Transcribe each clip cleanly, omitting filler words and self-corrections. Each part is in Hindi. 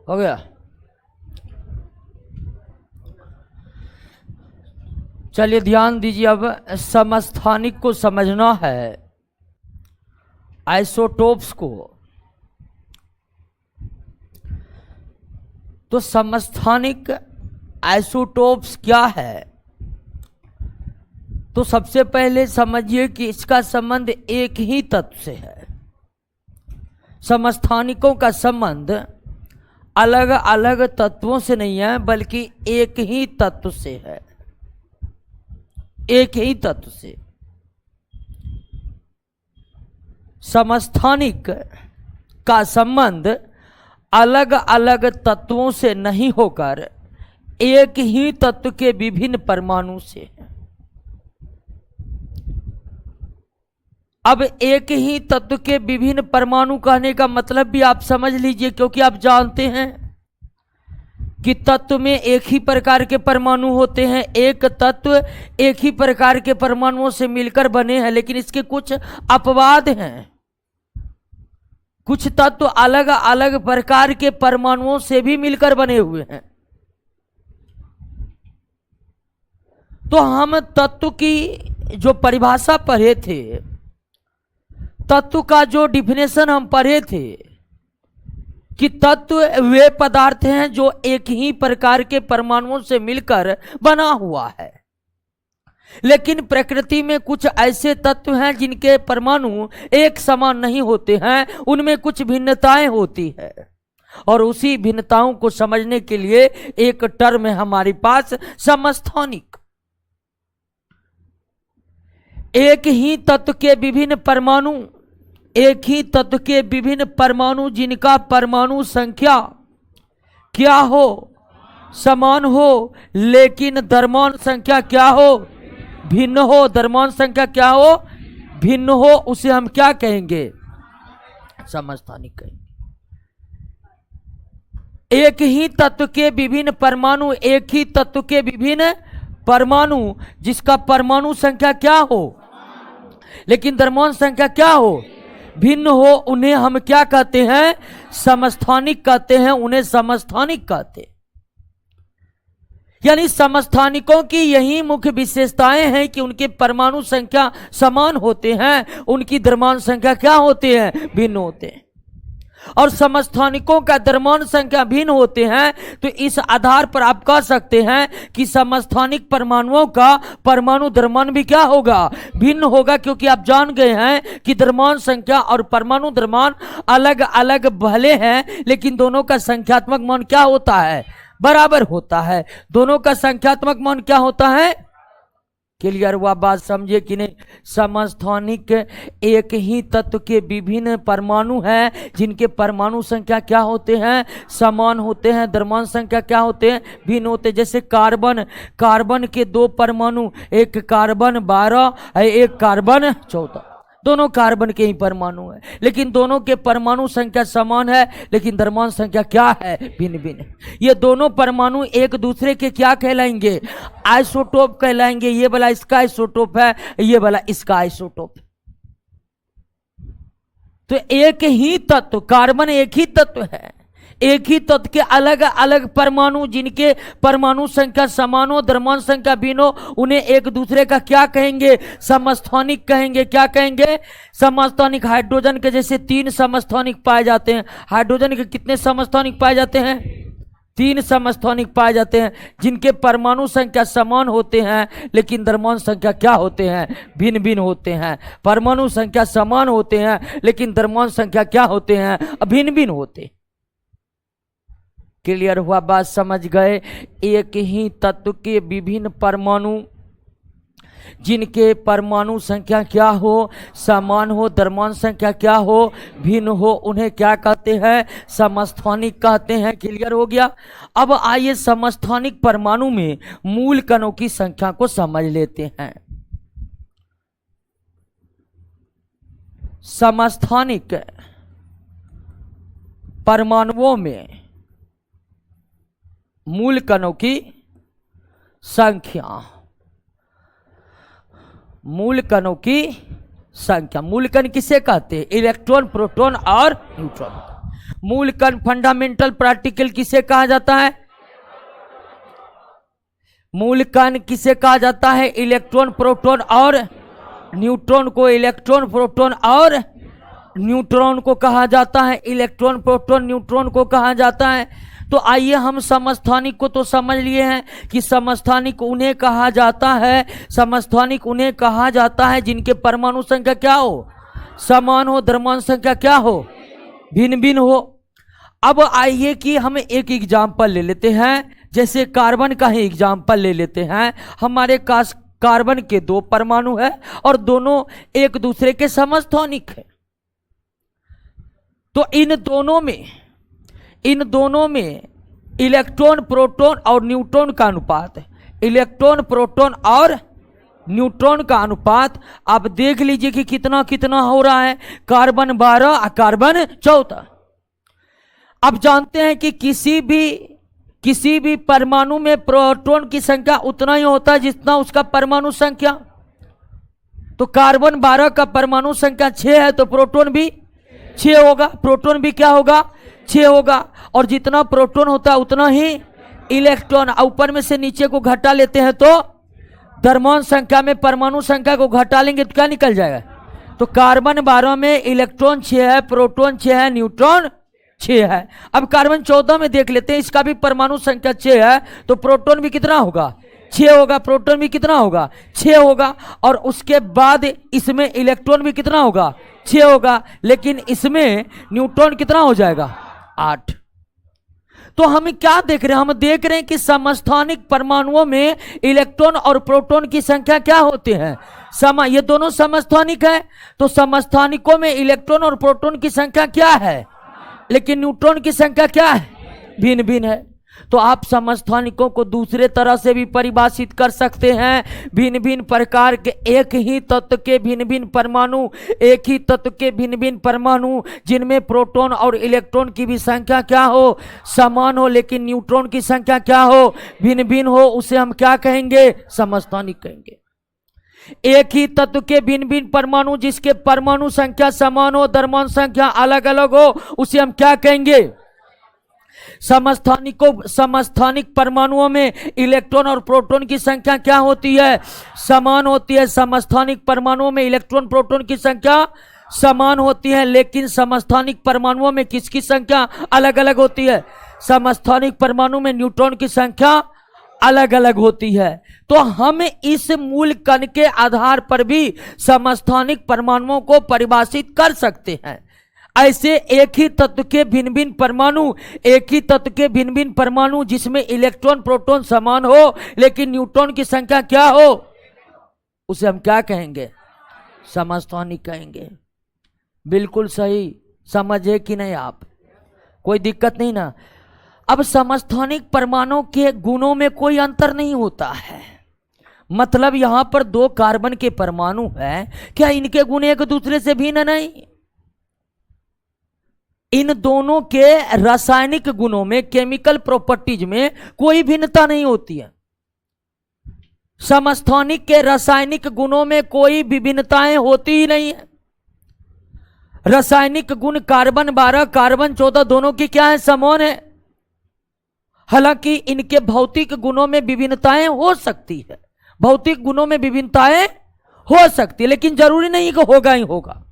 हो गया। चलिए ध्यान दीजिए, अब समस्थानिक को समझना है, आइसोटोप्स को। तो समस्थानिक आइसोटोप्स क्या है? तो सबसे पहले समझिए कि इसका संबंध एक ही तत्व से है। समस्थानिकों का संबंध अलग अलग तत्वों से नहीं है, बल्कि एक ही तत्व से है, एक ही तत्व से। समस्थानिक का संबंध अलग अलग तत्वों से नहीं होकर एक ही तत्व के विभिन्न परमाणु से है। अब एक ही तत्व के विभिन्न परमाणु कहने का मतलब भी आप समझ लीजिए, क्योंकि आप जानते हैं कि तत्व में एक ही प्रकार के परमाणु होते हैं। एक तत्व एक ही प्रकार के परमाणुओं से मिलकर बने हैं, लेकिन इसके कुछ अपवाद हैं। कुछ तत्व अलग अलग प्रकार के परमाणुओं से भी मिलकर बने हुए हैं। तो हम तत्व की जो परिभाषा पढ़े थे, तत्व का जो डिफिनेशन हम पढ़े थे कि तत्व वे पदार्थ हैं जो एक ही प्रकार के परमाणुओं से मिलकर बना हुआ है। लेकिन प्रकृति में कुछ ऐसे तत्व हैं जिनके परमाणु एक समान नहीं होते हैं, उनमें कुछ भिन्नताएं होती है। और उसी भिन्नताओं को समझने के लिए एक टर्म है हमारे पास, समस्थानिक। एक ही तत्व के विभिन्न परमाणु, एक ही तत्व के विभिन्न परमाणु जिनका परमाणु संख्या क्या हो, समान हो, लेकिन द्रव्यमान संख्या क्या हो, भिन्न हो। द्रव्यमान संख्या क्या हो, भिन्न हो, उसे हम क्या कहेंगे, समस्थानिक कहेंगे। एक ही तत्व के विभिन्न परमाणु, एक ही तत्व के विभिन्न परमाणु जिसका परमाणु संख्या क्या हो, लेकिन द्रव्यमान संख्या क्या हो, भिन्न हो, उन्हें हम क्या कहते हैं, समस्थानिक कहते हैं। उन्हें समस्थानिक कहते हैं। यानी समस्थानिकों की यही मुख्य विशेषताएं हैं कि उनके परमाणु संख्या समान होते हैं, उनकी द्रव्यमान संख्या क्या होते हैं, भिन्न होते हैं। और समस्थानिकों का द्रव्यमान संख्या भिन्न होते हैं, तो इस आधार पर आप कह सकते हैं कि समस्थानिक परमाणुओं का परमाणु द्रव्यमान भी क्या होगा, भिन्न होगा। क्योंकि आप जान गए हैं कि द्रव्यमान संख्या और परमाणु द्रव्यमान अलग अलग भले हैं, लेकिन दोनों का संख्यात्मक मान क्या होता है, बराबर होता है। दोनों का संख्यात्मक मान क्या होता है, क्लियर हुआ बात, समझे कि नहीं। समस्थानिक एक ही तत्व के विभिन्न परमाणु हैं जिनके परमाणु संख्या क्या होते हैं, समान होते हैं, द्रव्यमान संख्या क्या होते हैं, भिन्न होते हैं। जैसे कार्बन, कार्बन के दो परमाणु, एक कार्बन 12 है, एक कार्बन 14, दोनों कार्बन के ही परमाणु है, लेकिन दोनों के परमाणु संख्या समान है, लेकिन द्रव्यमान संख्या क्या है, भिन्न भिन्न। ये दोनों परमाणु एक दूसरे के क्या कहलाएंगे, आइसोटोप कहलाएंगे। ये वाला इसका आइसोटोप है, ये वाला इसका आइसोटोप। तो एक ही तत्व, कार्बन एक ही तत्व है, एक ही तत्व के अलग अलग परमाणु जिनके परमाणु संख्या समान हो, द्रव्यमान संख्या भिन्न हो, उन्हें एक दूसरे का क्या कहेंगे, समस्थानिक कहेंगे। क्या कहेंगे, समस्थानिक। हाइड्रोजन के जैसे 3 समस्थानिक पाए जाते हैं। हाइड्रोजन के कितने समस्थानिक पाए जाते हैं, 3 समस्थानिक पाए जाते हैं, जिनके परमाणु संख्या समान होते हैं, लेकिन द्रव्यमान संख्या क्या होते हैं, भिन्न भिन्न होते हैं। परमाणु संख्या समान होते हैं, लेकिन द्रव्यमान संख्या क्या होते हैं, भिन्न भिन्न होते हैं। क्लियर हुआ बात, समझ गए। एक ही तत्व के विभिन्न परमाणु जिनके परमाणु संख्या क्या हो, समान हो, द्रव्यमान संख्या क्या हो, भिन्न हो, उन्हें क्या कहते हैं, समस्थानिक कहते हैं। क्लियर हो गया। अब आइए समस्थानिक परमाणु में मूल कणों की संख्या को समझ लेते हैं। समस्थानिक परमाणुओं में मूल कणों की संख्या, मूल कणों की संख्या। मूल कण किसे कहते हैं, इलेक्ट्रॉन, प्रोटॉन और न्यूट्रॉन। मूल कण फंडामेंटल पार्टिकल किसे कहा जाता है? मूल कण किसे कहा जाता है? इलेक्ट्रॉन प्रोटॉन और न्यूट्रॉन को। इलेक्ट्रॉन प्रोटॉन और न्यूट्रॉन को कहा जाता है। इलेक्ट्रॉन प्रोटॉन न्यूट्रॉन को कहा जाता है। तो आइए हम समस्थानिक को तो समझ लिए हैं कि समस्थानिक उन्हें कहा जाता है, समस्थानिक उन्हें कहा जाता है जिनके परमाणु संख्या क्या हो? समान हो। द्रव्यमान संख्या क्या हो? भिन्न भिन्न हो। अब आइए कि हम एक एग्जाम्पल ले लेते हैं, जैसे कार्बन का ही एग्जाम्पल ले लेते हैं। हमारे पास कार्बन के 2 परमाणु है और दोनों एक दूसरे के समस्थानिक है। तो इन दोनों में इलेक्ट्रॉन प्रोटॉन और न्यूट्रॉन का अनुपात है। इलेक्ट्रॉन प्रोटॉन और न्यूट्रॉन का अनुपात आप देख लीजिए कि कितना कितना हो रहा है। कार्बन 12 और कार्बन 14। अब जानते हैं कि किसी भी परमाणु में प्रोटॉन की संख्या उतना ही होता है जितना उसका परमाणु संख्या। तो कार्बन 12 का परमाणु संख्या 6 है तो प्रोटॉन भी 6 होगा। प्रोटॉन भी क्या होगा? 6 होगा। और जितना प्रोटॉन होता है उतना ही इलेक्ट्रॉन। ऊपर में से नीचे को घटा लेते हैं तो द्रव्यमान संख्या में परमाणु संख्या को घटा लेंगे तो क्या निकल जाएगा? तो कार्बन 12 में इलेक्ट्रॉन 6 है, प्रोटॉन 6 है, न्यूट्रॉन 6 है। अब कार्बन 14 में देख लेते हैं, इसका भी परमाणु संख्या 6 है तो प्रोटॉन भी कितना होगा? 6 होगा। प्रोटॉन भी कितना होगा? 6 होगा। और उसके बाद इसमें इलेक्ट्रॉन भी कितना होगा? 6 होगा। लेकिन इसमें न्यूट्रॉन कितना हो जाएगा? 8। तो हम क्या देख रहे हैं? हम देख रहे हैं कि समस्थानिक परमाणुओं में इलेक्ट्रॉन और प्रोटॉन की संख्या क्या होती है? ये दोनों समस्थानिक है। तो समस्थानिकों में इलेक्ट्रॉन और प्रोटॉन की संख्या क्या है? लेकिन न्यूट्रॉन की संख्या क्या है? भिन्न भिन्न है। तो आप समस्थानिकों को दूसरे तरह से भी परिभाषित कर सकते हैं। भिन्न भिन्न प्रकार के एक ही तत्व के भिन्न भिन्न परमाणु, एक ही तत्व के भिन्न भिन्न परमाणु जिनमें प्रोटॉन और इलेक्ट्रॉन की भी संख्या क्या हो? समान हो, लेकिन न्यूट्रॉन की संख्या क्या हो? भिन्न भिन्न हो, उसे हम क्या कहेंगे? समस्थानिक कहेंगे। एक ही तत्व के भिन्न भिन्न परमाणु जिसके परमाणु संख्या समान हो, द्रव्यमान संख्या अलग अलग हो, उसे हम क्या कहेंगे? समस्थानिक परमाणुओं में इलेक्ट्रॉन और प्रोटॉन की संख्या क्या होती है? समान होती है। समस्थानिक परमाणुओं में इलेक्ट्रॉन प्रोटॉन की संख्या समान होती है, लेकिन समस्थानिक परमाणुओं में किसकी संख्या अलग अलग होती है? समस्थानिक परमाणु में न्यूट्रॉन की संख्या अलग अलग होती है। तो हम इस मूल कण के आधार पर भी समस्थानिक परमाणुओं को परिभाषित कर सकते हैं। ऐसे एक ही तत्व के भिन्न भिन्न परमाणु जिसमें इलेक्ट्रॉन प्रोटॉन समान हो लेकिन न्यूट्रॉन की संख्या क्या हो, उसे हम क्या कहेंगे? समस्थानिक कहेंगे। बिल्कुल सही समझे कि नहीं आप? कोई दिक्कत नहीं ना? अब समस्थानिक परमाणु के गुणों में कोई अंतर नहीं होता है। मतलब यहां पर 2 कार्बन के परमाणु हैं, क्या इनके गुण एक दूसरे से भिन्न नहीं? इन दोनों के रासायनिक गुणों में, केमिकल प्रॉपर्टीज में कोई भिन्नता नहीं होती है। समस्थानिक के रासायनिक गुणों में कोई विभिन्नताएं होती ही नहीं है। रासायनिक गुण कार्बन 12 कार्बन 14 दोनों की क्या है? समान है। हालांकि इनके भौतिक गुणों में विभिन्नताएं हो सकती है, भौतिक गुणों में विभिन्नताएं हो सकती है, लेकिन जरूरी नहीं कि होगा ही होगा।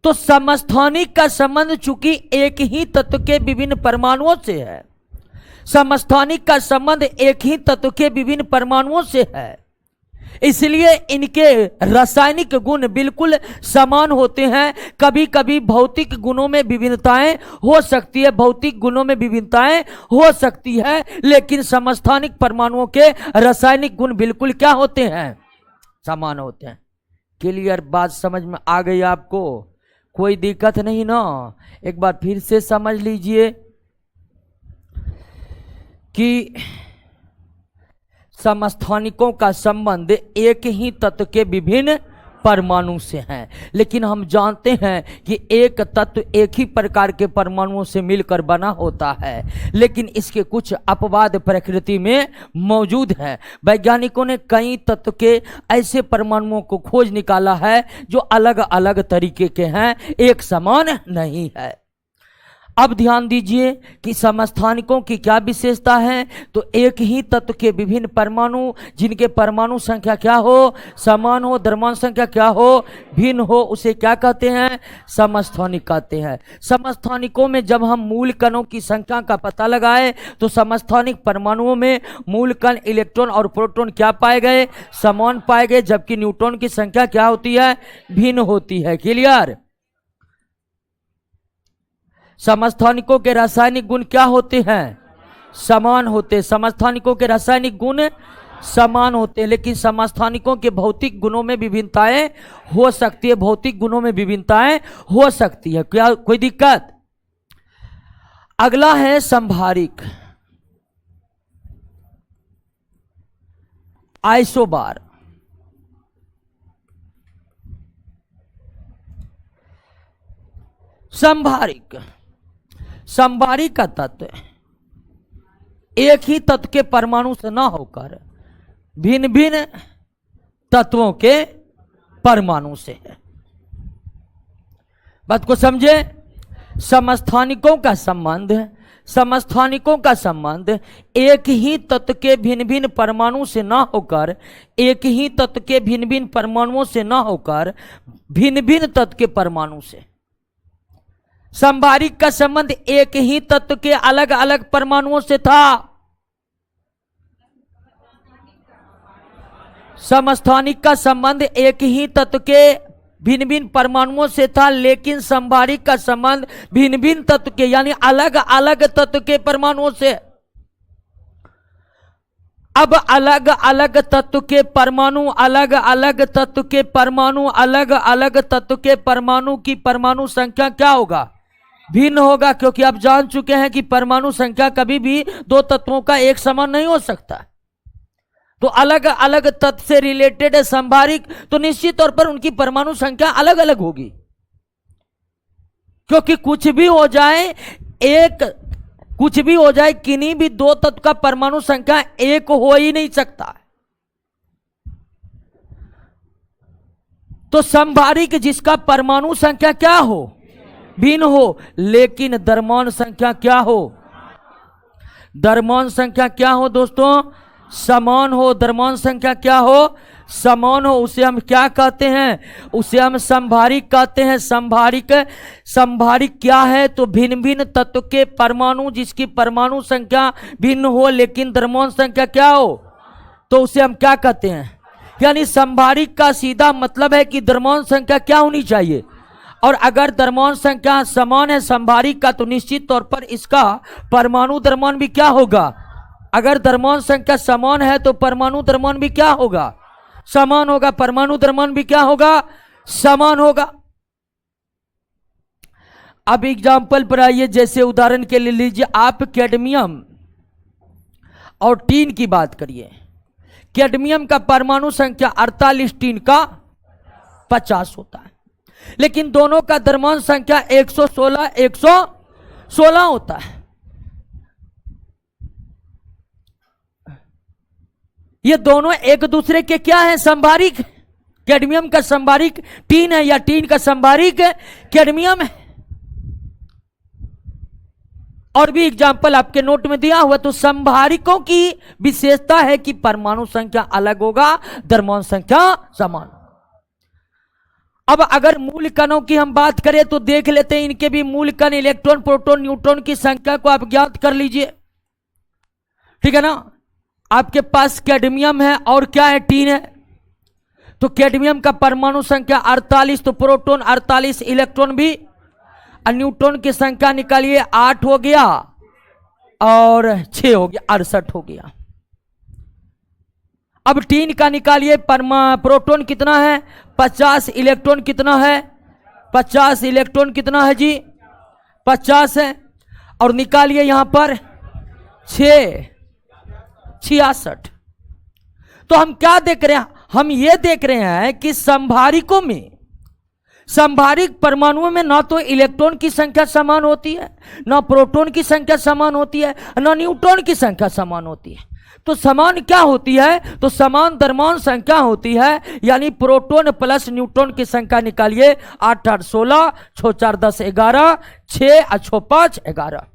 तो समस्थानिक का संबंध चूंकि एक ही तत्व के विभिन्न परमाणुओं से है, समस्थानिक का संबंध एक ही तत्व के विभिन्न परमाणुओं से है, इसलिए इनके रासायनिक गुण बिल्कुल समान होते हैं। कभी कभी भौतिक गुणों में विभिन्नताएं हो सकती है, भौतिक गुणों में विभिन्नताएं हो सकती है, लेकिन समस्थानिक परमाणुओं के रासायनिक गुण बिल्कुल क्या होते हैं? समान होते हैं। क्लियर बात समझ में आ गई आपको? कोई दिक्कत नहीं ना? एक बार फिर से समझ लीजिए कि समस्थानिकों का संबंध एक ही तत्व के विभिन्न परमाणु से हैं, लेकिन हम जानते हैं कि एक तत्व एक ही प्रकार के परमाणुओं से मिलकर बना होता है, लेकिन इसके कुछ अपवाद प्रकृति में मौजूद हैं। वैज्ञानिकों ने कई तत्व के ऐसे परमाणुओं को खोज निकाला है जो अलग अलग तरीके के हैं, एक समान नहीं है। अब ध्यान दीजिए कि समस्थानिकों की क्या विशेषता है। तो एक ही तत्व के विभिन्न परमाणु जिनके परमाणु संख्या क्या हो, समान हो, द्रव्यमान संख्या क्या हो, भिन्न हो, उसे क्या कहते हैं, समस्थानिक कहते हैं। समस्थानिकों में जब हम मूल कणों की संख्या का पता लगाए तो समस्थानिक परमाणुओं में मूल कण, इलेक्ट्रॉन और प्रोटॉन क्या पाए गए, समान पाए गए, जबकि न्यूट्रॉन की संख्या क्या होती है, भिन्न होती है। क्लियर। समस्थानिकों के रासायनिक गुण क्या होते हैं, समान होते हैं। समस्थानिकों के रासायनिक गुण समान होते हैं, लेकिन समस्थानिकों के भौतिक गुणों में विभिन्नताएं हो सकती है, भौतिक गुणों में विभिन्नताएं हो सकती है। क्या कोई दिक्कत। अगला है संभारिक, आइसोबार। संभारिक, संभारिक का तत्व एक ही तत्व के परमाणु से ना होकर भिन्न भिन्न तत्वों के परमाणु से है। बात को समझे। समस्थानिकों का संबंध, समस्थानिकों का संबंध एक ही तत्व के भिन्न भिन्न परमाणु से ना होकर, एक ही तत्व के भिन्न भिन्न परमाणुओं से ना होकर भिन्न भिन्न तत्व के परमाणु से। संभारिक का संबंध एक ही तत्व के अलग अलग परमाणुओं से था। समस्थानिक का संबंध एक ही तत्व के भिन्न भिन्न परमाणुओं से था, लेकिन संभारिक का संबंध भिन्न भिन्न तत्व के यानी अलग अलग तत्व के परमाणुओं से। अब अलग अलग तत्व के परमाणु, अलग अलग तत्व के परमाणु, अलग अलग तत्व के परमाणु की परमाणु संख्या क्या होगा, भिन्न होगा, क्योंकि आप जान चुके हैं कि परमाणु संख्या कभी भी दो तत्वों का एक समान नहीं हो सकता। तो अलग अलग तत्व से रिलेटेड है संभारिक, तो निश्चित तौर पर उनकी परमाणु संख्या अलग अलग होगी, क्योंकि कुछ भी हो जाए, कुछ भी हो जाए, किन्हीं भी दो तत्व का परमाणु संख्या एक हो ही नहीं सकता। तो संभारिक जिसका परमाणु संख्या क्या हो, भिन्न हो, लेकिन द्रव्यमान संख्या क्या हो, द्रव्यमान संख्या क्या हो दोस्तों, समान हो। द्रव्यमान संख्या क्या हो, समान हो, उसे हम क्या कहते हैं, उसे हम संभारिक कहते हैं। संभारिक, संभारिक क्या है, तो भिन्न भिन्न तत्व के परमाणु जिसकी परमाणु संख्या भिन्न हो लेकिन द्रव्यमान संख्या क्या हो, तो उसे हम क्या कहते हैं। यानी संभारिक का सीधा मतलब है कि द्रव्यमान संख्या क्या होनी चाहिए, और अगर द्रव्यमान संख्या समान है संभारिक का, तो निश्चित तौर पर इसका परमाणु द्रव्यमान भी क्या होगा। अगर द्रव्यमान संख्या समान है तो परमाणु द्रव्यमान भी क्या होगा, समान होगा। परमाणु द्रव्यमान भी क्या होगा, समान होगा। अब एग्जाम्पल पर आइए, जैसे उदाहरण के लिए लीजिए आप कैडमियम और टीन की बात करिए। कैडमियम का परमाणु संख्या 48, टीन का 50 होता है, लेकिन दोनों का द्रव्यमान संख्या 116 होता है। ये दोनों एक दूसरे के क्या है, संभारिक। कैडमियम का संभारिक टीन है या टीन का संभारिक कैडमियम है। और भी एग्जाम्पल आपके नोट में दिया हुआ। तो संभारिकों की विशेषता है कि परमाणु संख्या अलग होगा, द्रव्यमान संख्या समान। अब अगर मूल कणों की हम बात करें तो देख लेते हैं, इनके भी मूल कण, इलेक्ट्रॉन, प्रोटॉन, न्यूट्रॉन की संख्या को आप ज्ञात कर लीजिए, ठीक है ना। आपके पास कैडमियम है और क्या है, टीन है। तो कैडमियम का परमाणु संख्या 48, तो प्रोटॉन 48, इलेक्ट्रॉन भी, और न्यूट्रॉन की संख्या निकालिए, 8 हो गया और 6 हो गया, 68 हो गया। अब टीन का निकालिए, प्रोटॉन कितना है, 50, इलेक्ट्रॉन कितना है, 50, इलेक्ट्रॉन कितना है जी, 50 है, और निकालिए यहां पर 66। तो हम क्या देख रहे हैं, हम ये देख रहे हैं कि संभारिकों में, संभारिक परमाणुओं में ना तो इलेक्ट्रॉन की संख्या समान होती है, ना प्रोटॉन की संख्या समान होती है, ना न्यूट्रॉन की संख्या समान होती है। तो समान क्या होती है? तो समान द्रव्यमान संख्या होती है, यानी प्रोटॉन प्लस न्यूट्रॉन की संख्या निकालिए। 8 8 16, 6 4 10 11, 6 6 5 11।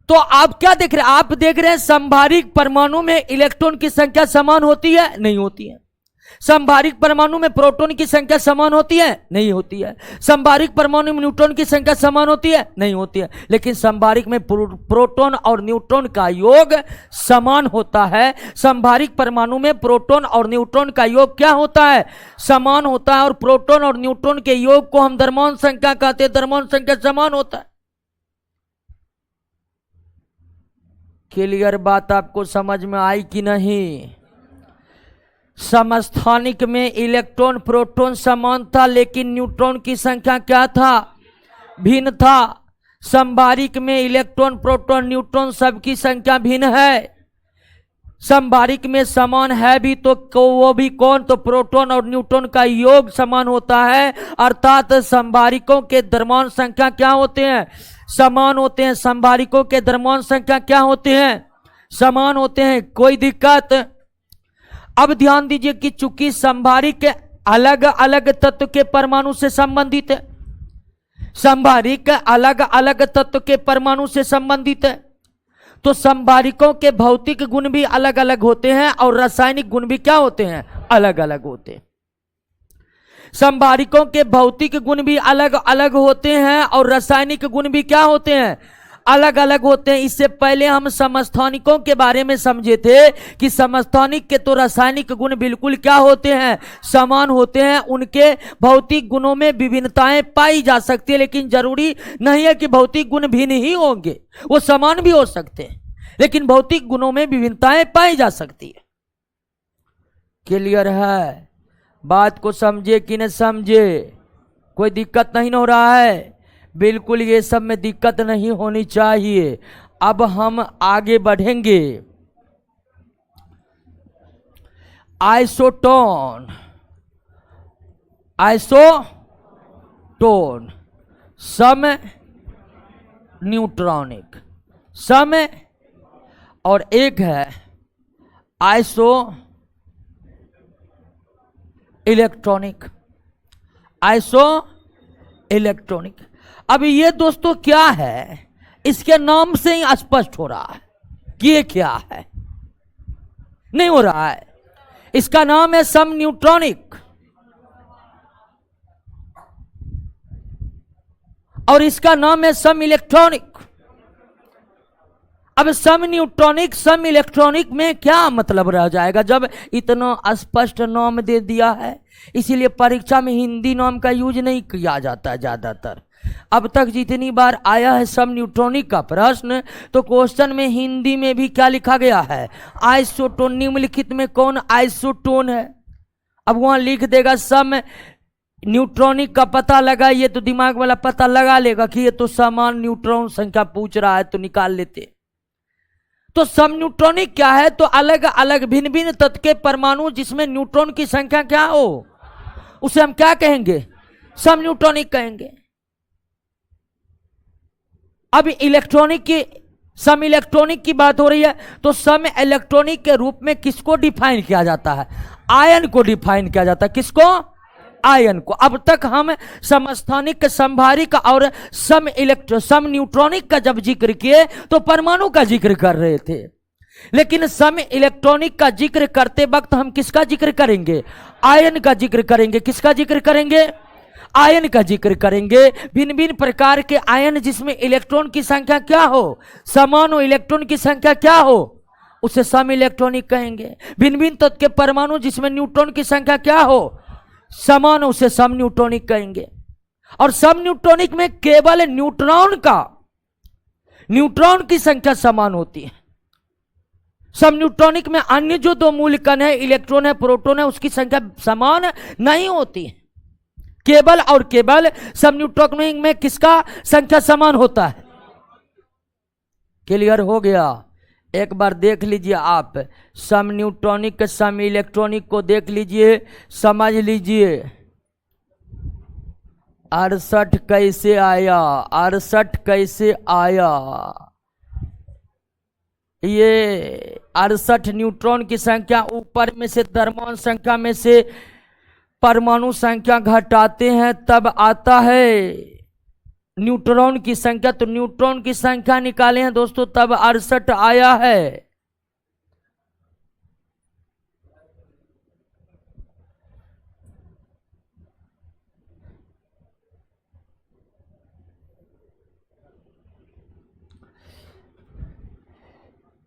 तो आप क्या देख रहे हैं? आप देख रहे हैं संभारिक परमाणु में इलेक्ट्रॉन की संख्या समान होती है? नहीं होती है। संभारिक परमाणु में प्रोटॉन की संख्या समान होती है? नहीं होती है। संभारिक परमाणु में न्यूट्रॉन की संख्या समान होती है? नहीं होती है। लेकिन संभारिक में प्रोटॉन और न्यूट्रॉन का योग समान होता है। संभारिक परमाणु में प्रोटॉन और न्यूट्रॉन का योग क्या होता है? समान होता है। और प्रोटॉन और न्यूट्रॉन के योग को हम द्रव्यमान संख्या कहते हैं। द्रव्यमान संख्या समान होता है। क्लियर बात आपको समझ में आई कि नहीं? समस्थानिक में इलेक्ट्रॉन प्रोटॉन समान था, लेकिन न्यूट्रॉन की संख्या क्या था? भिन्न था। संभारिक में इलेक्ट्रॉन प्रोटॉन न्यूट्रॉन सबकी संख्या भिन्न है। संभारिक में समान है भी तो वो भी कौन? तो प्रोटॉन और न्यूट्रॉन का योग समान होता है। अर्थात संभारिकों के द्रव्यमान संख्या क्या होते हैं? समान होते हैं। संभारिकों के द्रव्यमान संख्या क्या होते हैं? समान होते हैं। कोई दिक्कत? अब ध्यान दीजिए कि चूंकि संभारिक अलग अलग तत्व के परमाणु से संबंधित है, संभारिक अलग अलग तत्व के परमाणु से संबंधित है, तो संभारिकों के भौतिक गुण भी अलग अलग होते हैं और रासायनिक गुण भी क्या होते हैं? अलग अलग होते हैं। संभारिकों के भौतिक गुण भी अलग अलग होते हैं और रासायनिक गुण भी क्या होते हैं? अलग अलग होते हैं। इससे पहले हम समस्थानिकों के बारे में समझे थे कि समस्थानिक के तो रासायनिक गुण बिल्कुल क्या होते हैं? समान होते हैं। उनके भौतिक गुणों में विभिन्नताएं पाई जा सकती है, लेकिन जरूरी नहीं है कि भौतिक गुण भिन्न ही होंगे, वो समान भी हो सकते हैं, लेकिन भौतिक गुणों में विभिन्नताएं पाई जा सकती है। क्लियर है? बात को समझे कि नहीं समझे? कोई दिक्कत नहीं हो रहा है? बिल्कुल ये सब में दिक्कत नहीं होनी चाहिए। अब हम आगे बढ़ेंगे। आइसोटोन, आइसोटोन सम न्यूट्रॉनिक, सम, और एक है आइसो इलेक्ट्रॉनिक, आइसो इलेक्ट्रॉनिक। अब ये दोस्तों क्या है? इसके नाम से ही स्पष्ट हो रहा है कि ये क्या है। नहीं हो रहा है? इसका नाम है सम न्यूट्रॉनिक और इसका नाम है सम इलेक्ट्रॉनिक। अब सम न्यूट्रॉनिक सम इलेक्ट्रॉनिक में क्या मतलब रह जाएगा जब इतना स्पष्ट नाम दे दिया है? इसीलिए परीक्षा में हिंदी नाम का यूज नहीं किया जाता है ज्यादातर। अब तक जितनी बार आया है सम न्यूट्रॉनिक का प्रश्न, तो क्वेश्चन में हिंदी में भी क्या लिखा गया है? आइसोटोन। निम्नलिखित में कौन आइसोटोन है? अब वहां लिख देगा सम न्यूट्रॉनिक का पता लगाइए, तो दिमाग वाला पता लगा लेगा कि ये तो समान न्यूट्रॉन संख्या पूछ रहा है, तो निकाल लेते। तो सम न्यूट्रॉनिक क्या है? तो अलग अलग भिन्न भिन्न तत्व के परमाणु जिसमें न्यूट्रॉन की संख्या क्या हो, उसे हम क्या कहेंगे? सम न्यूट्रॉनिक कहेंगे। अब इलेक्ट्रॉनिक की, सम इलेक्ट्रॉनिक की बात हो रही है, तो सम इलेक्ट्रॉनिक के रूप में किसको डिफाइन किया जाता है? आयन को डिफाइन किया जाता है। किसको? आयन को। अब तक हम समस्थानिक, संभारिक और सम न्यूट्रॉनिक का जब जिक्र किए तो परमाणु का जिक्र कर रहे थे, लेकिन सम इलेक्ट्रॉनिक का जिक्र करते वक्त हम किसका जिक्र करेंगे? आयन का जिक्र करेंगे। किसका जिक्र करेंगे? आयन का जिक्र करेंगे। भिन्न भिन्न प्रकार के आयन जिसमें इलेक्ट्रॉन की संख्या क्या हो? समान हो, इलेक्ट्रॉन की संख्या क्या हो, उसे सम इलेक्ट्रॉनिक कहेंगे। भिन्न भिन्न तत्व के परमाणु जिसमें न्यूट्रॉन की संख्या क्या हो, समान, उसे सम न्यूट्रॉनिक कहेंगे। और सम न्यूट्रॉनिक में केवल न्यूट्रॉन की संख्या समान होती है। सम न्यूट्रॉनिक में अन्य जो दो मूल कण है, इलेक्ट्रॉन है, प्रोटॉन है, उसकी संख्या समान नहीं होती है। केवल और केवल सम न्यूट्रॉनिक में किसका संख्या समान होता है? क्लियर हो गया? एक बार देख लीजिए आप सम न्यूट्रॉनिक सम इलेक्ट्रॉनिक को देख लीजिए, समझ लीजिए। 68 कैसे आया? 68 कैसे आया? ये 68 न्यूट्रॉन की संख्या ऊपर में से द्रव्यमान संख्या में से परमाणु संख्या घटाते हैं तब आता है न्यूट्रॉन की संख्या। तो न्यूट्रॉन की संख्या निकाले हैं दोस्तों, तब 68 आया है।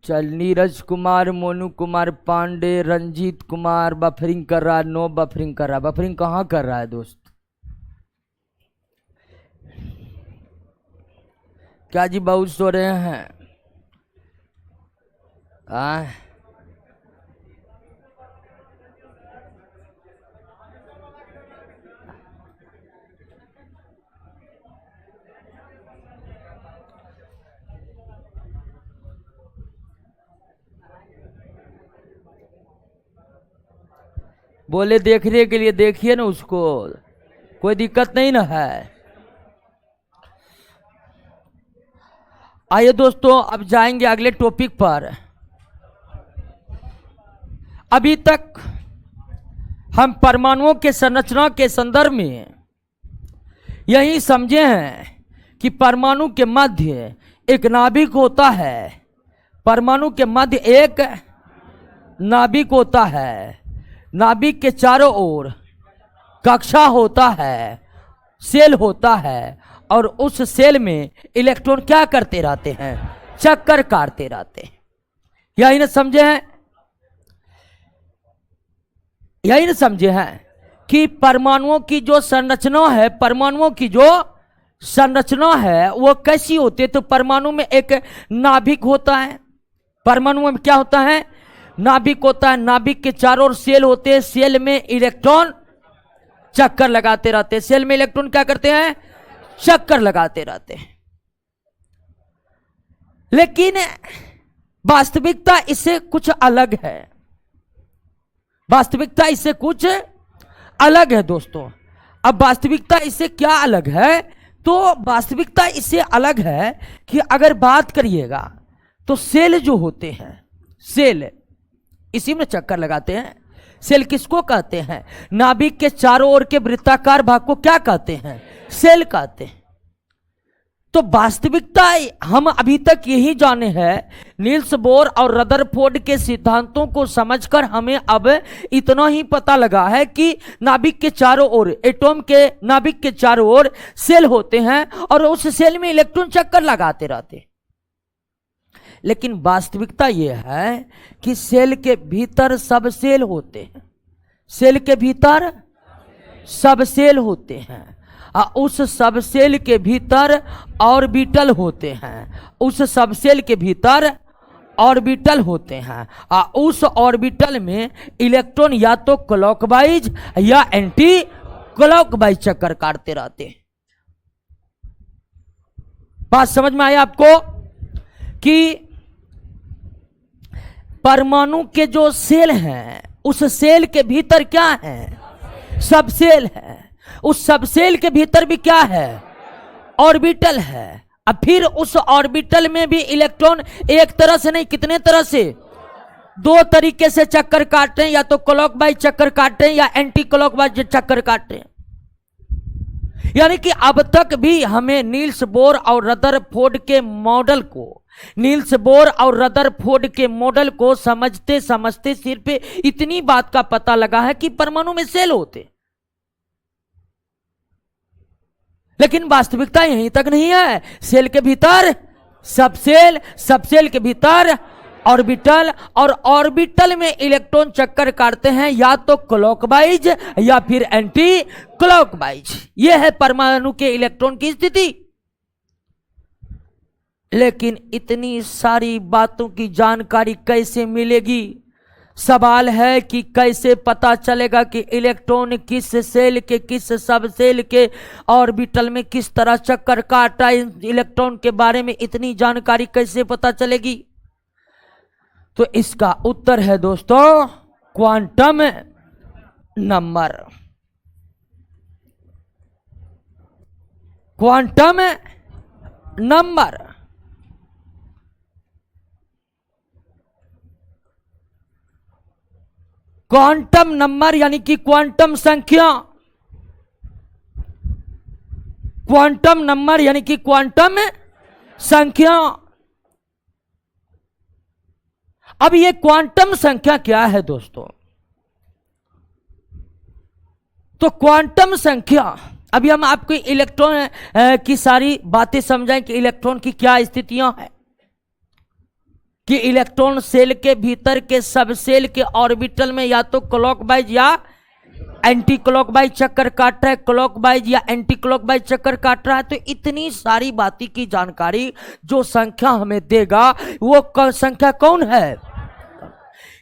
चल, नीरज कुमार, मोनू कुमार पांडे, रंजीत कुमार बफरिंग कर रहा है, नो बफरिंग कर रहा है। बफरिंग कहाँ कर रहा है दोस्त? क्या जी बहुत सो रहे हैं? बोले देखने के लिए देखिए ना उसको, कोई दिक्कत नहीं ना है। आइए दोस्तों, अब जाएंगे अगले टॉपिक पर। अभी तक हम परमाणुओं के संरचना के संदर्भ में यही समझे हैं कि परमाणु के मध्य एक नाभिक होता है। परमाणु के मध्य एक नाभिक होता है। नाभिक के चारों ओर कक्षा होता है, सेल होता है, और उस सेल में इलेक्ट्रॉन क्या करते रहते हैं? चक्कर काटते रहते हैं। यही ना समझे हैं? यही ना समझे हैं कि परमाणुओं की जो संरचना है, परमाणुओं की जो संरचना है वो कैसी होती है? तो परमाणु में एक नाभिक होता है। परमाणु में क्या होता है? नाभिक होता है। नाभिक के चारों ओर सेल होते हैं। सेल में इलेक्ट्रॉन चक्कर लगाते रहते हैं। सेल में इलेक्ट्रॉन क्या करते हैं? चक्कर लगाते रहते हैं। लेकिन वास्तविकता इससे कुछ अलग है। वास्तविकता इससे कुछ अलग है दोस्तों। अब वास्तविकता इससे क्या अलग है? तो वास्तविकता इससे अलग है कि अगर बात करिएगा तो सेल जो होते हैं, सेल इसी में चक्कर लगाते हैं। सेल किसको कहते हैं? नाभिक के चारों ओर के वृत्ताकार भाग को क्या कहते हैं? सेल कहते हैं। तो वास्तविकता हम अभी तक यही जाने हैं। नील्स बोर और रदरफोर्ड के सिद्धांतों को समझकर हमें अब इतना ही पता लगा है कि नाभिक के चारों ओर, एटॉम के नाभिक के चारों ओर सेल होते हैं और उस सेल में इलेक्ट्रॉन चक्कर लगाते रहते हैं। लेकिन वास्तविकता यह है कि सेल के भीतर सब सेल होते हैं। सेल के भीतर सब सेल होते हैं। उस सब सेल के भीतर ऑर्बिटल होते हैं। उस सब सेल के भीतर ऑर्बिटल होते हैं। उस ऑर्बिटल में इलेक्ट्रॉन या तो क्लॉकवाइज या एंटी क्लॉकवाइज चक्कर काटते रहते हैं। बात समझ में आया आपको कि परमाणु के जो सेल हैं उस सेल के भीतर क्या है? सब सेल है। उस सब सेल के भीतर भी क्या है? ऑर्बिटल है। अब फिर उस ऑर्बिटल में भी इलेक्ट्रॉन एक तरह से नहीं, कितने तरह से? दो तरीके से चक्कर काटते हैं, या तो क्लॉकवाइज चक्कर काटते हैं या एंटी क्लॉकवाइज चक्कर काटते हैं। यानी कि अब तक भी हमें नील्स बोर और रदरफोर्ड के मॉडल को, नील्स बोर और रदरफोर्ड के मॉडल को समझते समझते सिर्फ इतनी बात का पता लगा है कि परमाणु में सेल होते। लेकिन वास्तविकता यहीं तक नहीं है। सेल के भीतर सब सेल, सब सेल के भीतर ऑर्बिटल, और ऑर्बिटल में इलेक्ट्रॉन चक्कर काटते हैं या तो क्लॉकवाइज या फिर एंटी क्लॉकवाइज। यह है परमाणु के इलेक्ट्रॉन की स्थिति। लेकिन इतनी सारी बातों की जानकारी कैसे मिलेगी? सवाल है कि कैसे पता चलेगा कि इलेक्ट्रॉन किस सेल के, किस सब सेल के ऑर्बिटल में किस तरह चक्कर काटा। इलेक्ट्रॉन के बारे में इतनी जानकारी कैसे पता चलेगी? तो इसका उत्तर है दोस्तों quantum number. Quantum number. Quantum number यानी कि क्वांटम संख्या, क्वांटम नंबर यानी कि क्वांटम संख्या। अब ये क्वांटम संख्या क्या है दोस्तों? तो क्वांटम संख्या, अभी हम आपको इलेक्ट्रॉन की सारी बातें समझाएं कि इलेक्ट्रॉन की क्या स्थितियां हैं, कि इलेक्ट्रॉन सेल के भीतर के सब सेल के ऑर्बिटल में या तो क्लॉकवाइज या एंटी क्लॉकवाइज चक्कर काट रहा है, क्लॉकवाइज या एंटी क्लॉकवाइज चक्कर काट रहा है। तो इतनी सारी बातें की जानकारी जो संख्या हमें देगा वो संख्या कौन है?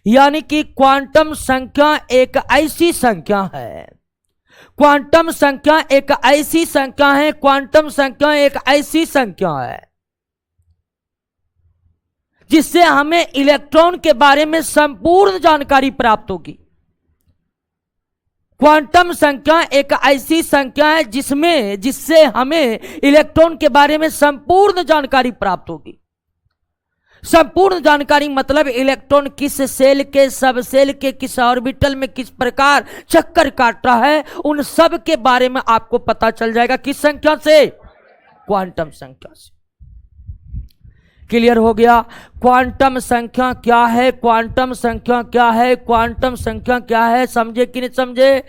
यानी कि क्वांटम संख्या एक ऐसी संख्या है, क्वांटम संख्या एक ऐसी संख्या है, क्वांटम संख्या एक ऐसी संख्या है जिससे हमें इलेक्ट्रॉन के बारे में संपूर्ण जानकारी प्राप्त होगी। क्वांटम संख्या एक ऐसी संख्या है जिससे हमें इलेक्ट्रॉन के बारे में संपूर्ण जानकारी प्राप्त होगी। संपूर्ण जानकारी मतलब इलेक्ट्रॉन किस सेल के, सब सेल के किस ऑर्बिटल में किस प्रकार चक्कर काट रहा है, उन सब के बारे में आपको पता चल जाएगा। किस संख्या से? क्वांटम संख्या से। क्लियर हो गया? क्वांटम संख्या क्या है, क्वांटम संख्या क्या है, क्वांटम संख्या क्या है, समझे कि नहीं समझे?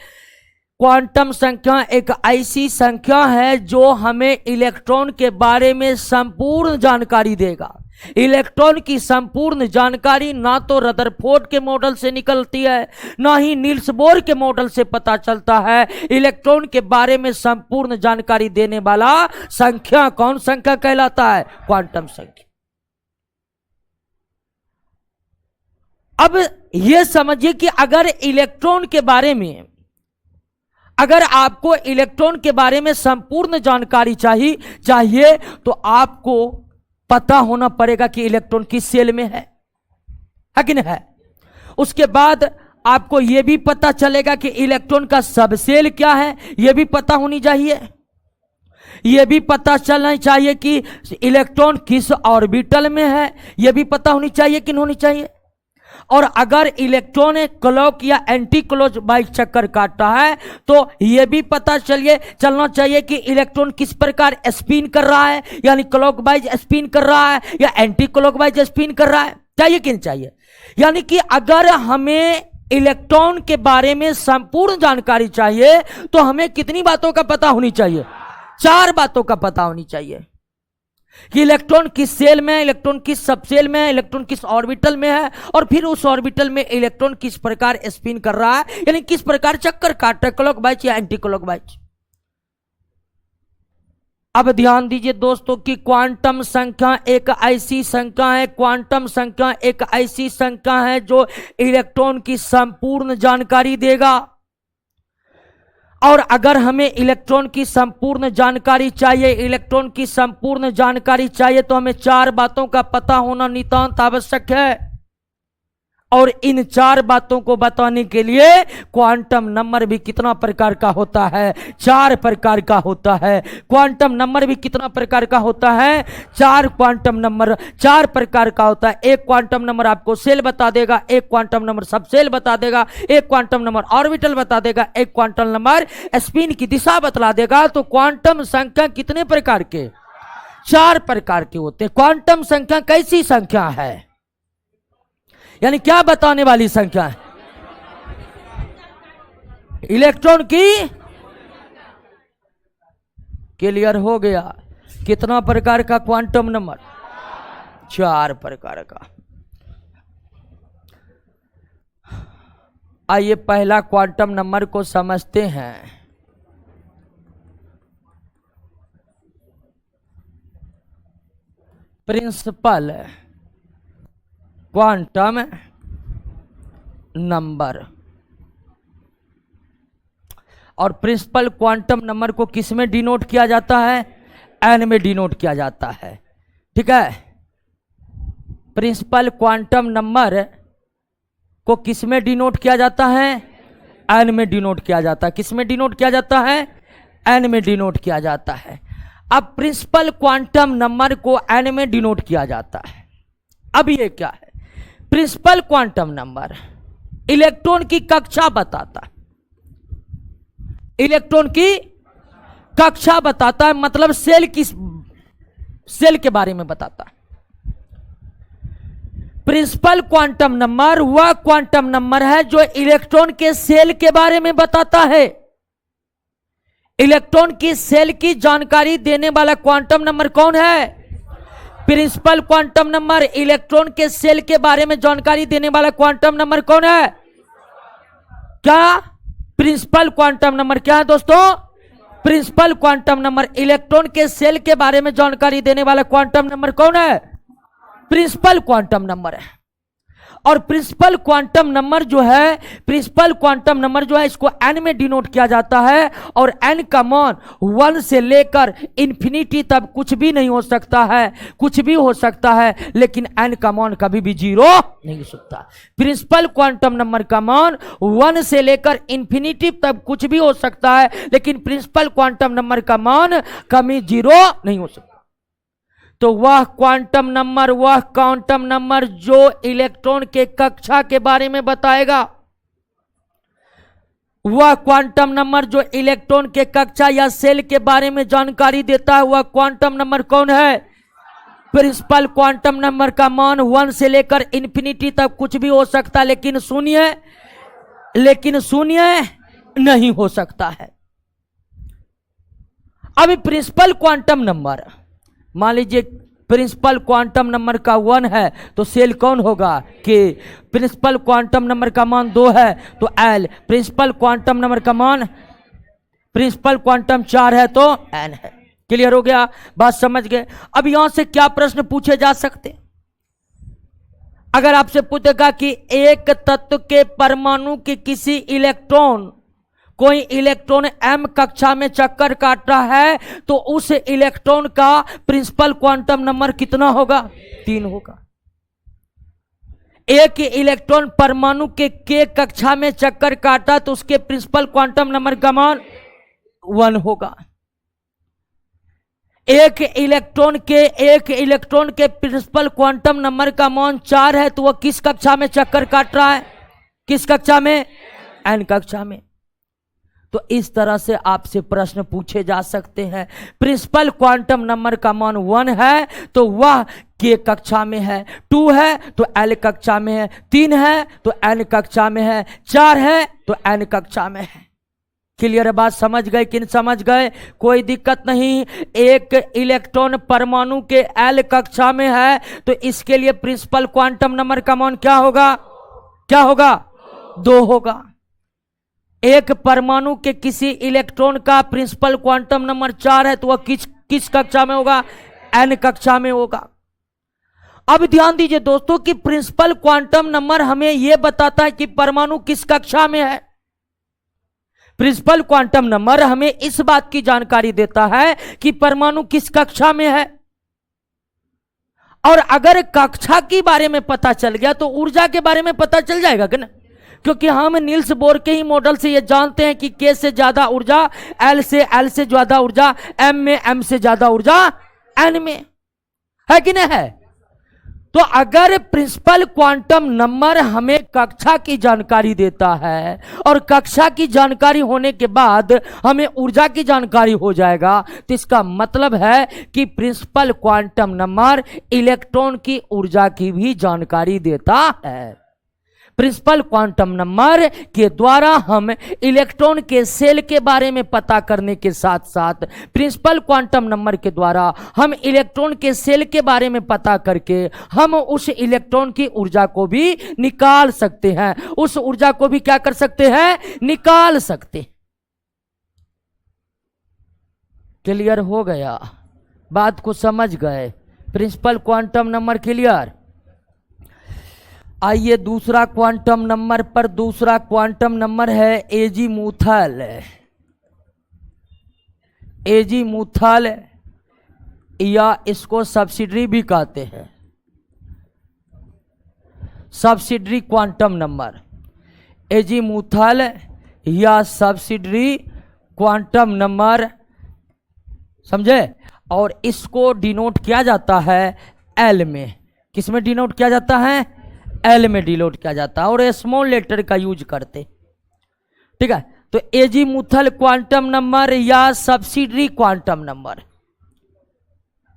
क्वांटम संख्या एक ऐसी संख्या है जो हमें इलेक्ट्रॉन के बारे में संपूर्ण जानकारी देगा। इलेक्ट्रॉन की संपूर्ण जानकारी ना तो रदरफोर्ड के मॉडल से निकलती है, ना ही नील्स बोर के मॉडल से पता चलता है। इलेक्ट्रॉन के बारे में संपूर्ण जानकारी देने वाला संख्या कौन संख्या कहलाता है? क्वांटम संख्या। अब यह समझिए कि अगर इलेक्ट्रॉन के बारे में, अगर आपको इलेक्ट्रॉन के बारे में संपूर्ण जानकारी चाहिए तो आपको पता होना पड़ेगा कि इलेक्ट्रॉन किस सेल में है कि नहीं है। उसके बाद आपको यह भी पता चलेगा कि इलेक्ट्रॉन का सब सेल क्या है, यह भी पता होनी चाहिए। यह भी पता चलना चाहिए कि इलेक्ट्रॉन किस ऑर्बिटल में है, यह भी पता होनी चाहिए कि नहीं होनी चाहिए। और अगर इलेक्ट्रॉन क्लॉक या एंटी क्लॉकवाइज चक्कर काटता है तो यह भी पता चलना चाहिए कि इलेक्ट्रॉन किस प्रकार स्पिन कर रहा है, यानी क्लॉकवाइज स्पिन कर रहा है या एंटी क्लॉकवाइज स्पिन कर रहा है। चाहिए कि नहीं चाहिए? यानी कि अगर हमें इलेक्ट्रॉन के बारे में संपूर्ण जानकारी चाहिए तो हमें कितनी बातों का पता होनी चाहिए? 4 बातों का पता होनी चाहिए कि इलेक्ट्रॉन किस सेल में है, इलेक्ट्रॉन किस सब सेल में है, इलेक्ट्रॉन किस ऑर्बिटल में है, और फिर उस ऑर्बिटल में इलेक्ट्रॉन किस प्रकार स्पिन कर रहा है, यानी किस प्रकार चक्कर काट रहा है, क्लॉकवाइज या एंटी क्लॉकवाइज। अब ध्यान दीजिए दोस्तों कि क्वांटम संख्या एक ऐसी संख्या है, क्वांटम संख्या एक ऐसी संख्या है जो इलेक्ट्रॉन की संपूर्ण जानकारी देगा। और अगर हमें इलेक्ट्रॉन की संपूर्ण जानकारी चाहिए, इलेक्ट्रॉन की संपूर्ण जानकारी चाहिए तो हमें 4 बातों का पता होना नितांत आवश्यक है। और इन 4 बातों को बताने के लिए क्वांटम नंबर भी कितना प्रकार का होता है? 4 प्रकार का होता है। क्वांटम नंबर भी कितना प्रकार का होता है? 4 क्वांटम नंबर 4 प्रकार का होता है। एक क्वांटम नंबर आपको सेल बता देगा, एक क्वांटम नंबर सब सेल बता देगा, एक क्वांटम नंबर ऑर्बिटल बता देगा, एक क्वांटम नंबर स्पिन की दिशा बतला देगा। तो क्वांटम संख्या कितने प्रकार के? 4 प्रकार के होते हैं। क्वांटम संख्या कैसी संख्या है, यानी क्या बताने वाली संख्या है? इलेक्ट्रॉन की। क्लियर हो गया? कितना प्रकार का क्वांटम नंबर? 4 प्रकार का। आइए पहला क्वांटम नंबर को समझते हैं। Principal quantum number. और प्रिंसिपल क्वांटम नंबर को किस में डिनोट किया जाता है? एन में डिनोट किया जाता है। ठीक है, प्रिंसिपल क्वांटम नंबर को किस में डिनोट किया जाता है? एन में डिनोट किया जाता है। किस में डिनोट किया जाता है? एन में डिनोट किया जाता है। अब प्रिंसिपल क्वांटम नंबर को एन में डिनोट किया जाता है। अब ये क्या है? प्रिंसिपल क्वांटम नंबर इलेक्ट्रॉन की कक्षा बताता है, इलेक्ट्रॉन की कक्षा बताता है, मतलब सेल के बारे में बताता है। प्रिंसिपल क्वांटम नंबर वह क्वांटम नंबर है जो इलेक्ट्रॉन के सेल के बारे में बताता है। इलेक्ट्रॉन की सेल की जानकारी देने वाला क्वांटम नंबर कौन है? Principal quantum number. इलेक्ट्रॉन के सेल के बारे में जानकारी देने वाला क्वांटम नंबर कौन है? क्या? Principal quantum number. क्या है दोस्तों? Principal quantum number. इलेक्ट्रॉन के सेल के बारे में जानकारी देने वाला क्वांटम नंबर कौन है? प्रिंसिपल क्वांटम नंबर है। और प्रिंसिपल क्वांटम नंबर जो है, प्रिंसिपल क्वांटम नंबर जो है, इसको एन में डिनोट किया जाता है। और एन का मान 1 से लेकर इंफिनिटी तक कुछ भी नहीं हो सकता है, कुछ भी हो सकता है, लेकिन एन का मान कभी भी 0 नहीं हो सकता। प्रिंसिपल क्वांटम नंबर का मान 1 से लेकर इंफिनिटी तक कुछ भी हो सकता है, लेकिन प्रिंसिपल क्वांटम नंबर का मान कभी 0 नहीं हो सकता। तो वह क्वांटम नंबर जो इलेक्ट्रॉन के कक्षा के बारे में बताएगा, वह क्वांटम नंबर जो इलेक्ट्रॉन के कक्षा या सेल के बारे में जानकारी देता है, वह क्वांटम नंबर कौन है? प्रिंसिपल क्वांटम नंबर का मान 1 से लेकर इंफिनिटी तक कुछ भी हो सकता है, लेकिन शून्य नहीं हो सकता है। अभी प्रिंसिपल क्वांटम नंबर, मान लीजिए प्रिंसिपल क्वांटम नंबर का 1 है तो सेल कौन होगा? के। प्रिंसिपल क्वांटम नंबर का मान 2 है तो एल। प्रिंसिपल क्वांटम नंबर का मान, प्रिंसिपल क्वांटम 4 है तो एन है। क्लियर हो गया? बात समझ गए? अब यहां से क्या प्रश्न पूछे जा सकते? अगर आपसे पूछेगा कि एक तत्व के परमाणु के किसी इलेक्ट्रॉन, कोई इलेक्ट्रॉन m कक्षा में चक्कर काट रहा है, तो उस इलेक्ट्रॉन का प्रिंसिपल क्वांटम नंबर कितना होगा? 3 होगा। एक इलेक्ट्रॉन परमाणु के k कक्षा में चक्कर काटा तो उसके प्रिंसिपल क्वांटम नंबर का मान 1 होगा। एक इलेक्ट्रॉन के प्रिंसिपल क्वांटम नंबर का मान 4 है तो वह किस कक्षा में चक्कर काट रहा है? किस कक्षा में? n कक्षा में। तो इस तरह से आपसे प्रश्न पूछे जा सकते हैं। प्रिंसिपल क्वांटम नंबर का मान 1 है तो वह के कक्षा में है, 2 है तो एल कक्षा में है, 3 है तो एन कक्षा में है, 4 है तो एन कक्षा में है। क्लियर बात? समझ गए कि नहीं समझ गए? कोई दिक्कत नहीं। एक इलेक्ट्रॉन परमाणु के एल कक्षा में है तो इसके लिए प्रिंसिपल क्वांटम नंबर का मान क्या होगा? 2 होगा। एक परमाणु के किसी इलेक्ट्रॉन का प्रिंसिपल क्वांटम नंबर 4 है तो वह किस कक्षा में होगा? एन कक्षा में होगा। अब ध्यान दीजिए दोस्तों कि प्रिंसिपल क्वांटम नंबर हमें यह बताता है कि परमाणु किस कक्षा में है। प्रिंसिपल क्वांटम नंबर हमें इस बात की जानकारी देता है कि परमाणु किस कक्षा में है। और अगर कक्षा के बारे में पता चल गया तो ऊर्जा के बारे में पता चल जाएगा क्या ना? क्योंकि हम नील्स बोर के ही मॉडल से ये जानते हैं कि के से ज्यादा ऊर्जा एल से ज्यादा ऊर्जा एम में, एम से ज्यादा ऊर्जा एन में, है कि नहीं है? तो अगर प्रिंसिपल क्वांटम नंबर हमें कक्षा की जानकारी देता है और कक्षा की जानकारी होने के बाद हमें ऊर्जा की जानकारी हो जाएगा, तो इसका मतलब है कि प्रिंसिपल क्वांटम नंबर इलेक्ट्रॉन की ऊर्जा की भी जानकारी देता है। प्रिंसिपल क्वांटम नंबर के द्वारा हम इलेक्ट्रॉन के सेल के बारे में पता करने के साथ साथ प्रिंसिपल क्वांटम नंबर के द्वारा हम इलेक्ट्रॉन के सेल के बारे में पता करके हम उस इलेक्ट्रॉन की ऊर्जा को भी निकाल सकते हैं। उस ऊर्जा को भी क्या कर सकते हैं? निकाल सकते। क्लियर हो गया? बात को समझ गए? Principal quantum number clear? आइए दूसरा क्वांटम नंबर पर। दूसरा क्वांटम नंबर है एजीमुथल। एजीमुथल या इसको सब्सिडरी भी कहते हैं, सब्सिडरी क्वांटम नंबर। एजीमुथल या सब्सिडरी क्वांटम नंबर, समझे? और इसको डिनोट किया जाता है एल में। किस में डिनोट किया जाता है? एल में डिनोट किया जाता है और स्मॉल लेटर का यूज करते। ठीक है, तो एजीमुथल क्वांटम नंबर या subsidiary quantum number,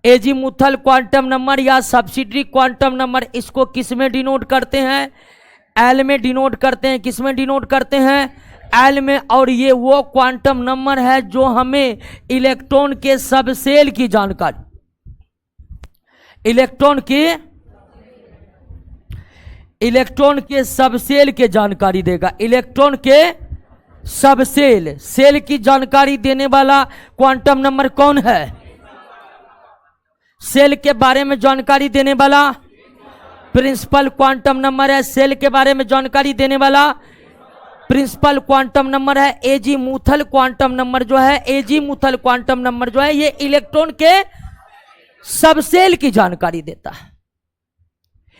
azimuthal quantum number या सब्सिडरी क्वांटम नंबर, इसको किस में डिनोट करते हैं? एल में डिनोट करते हैं। किस में डिनोट करते हैं? एल में। और ये वो क्वांटम नंबर है जो हमें इलेक्ट्रॉन के सबसेल की जानकारी, इलेक्ट्रॉन के सबसेल के जानकारी देगा। इलेक्ट्रॉन के सबसेल, सेल की जानकारी देने वाला क्वांटम नंबर कौन है? सेल के बारे में जानकारी देने वाला प्रिंसिपल क्वांटम नंबर है। सेल के बारे में जानकारी देने वाला प्रिंसिपल क्वांटम नंबर है। एजीमुथल क्वांटम नंबर जो है, एजीमुथल क्वांटम नंबर जो है, ये इलेक्ट्रॉन के सबसेल की जानकारी देता है।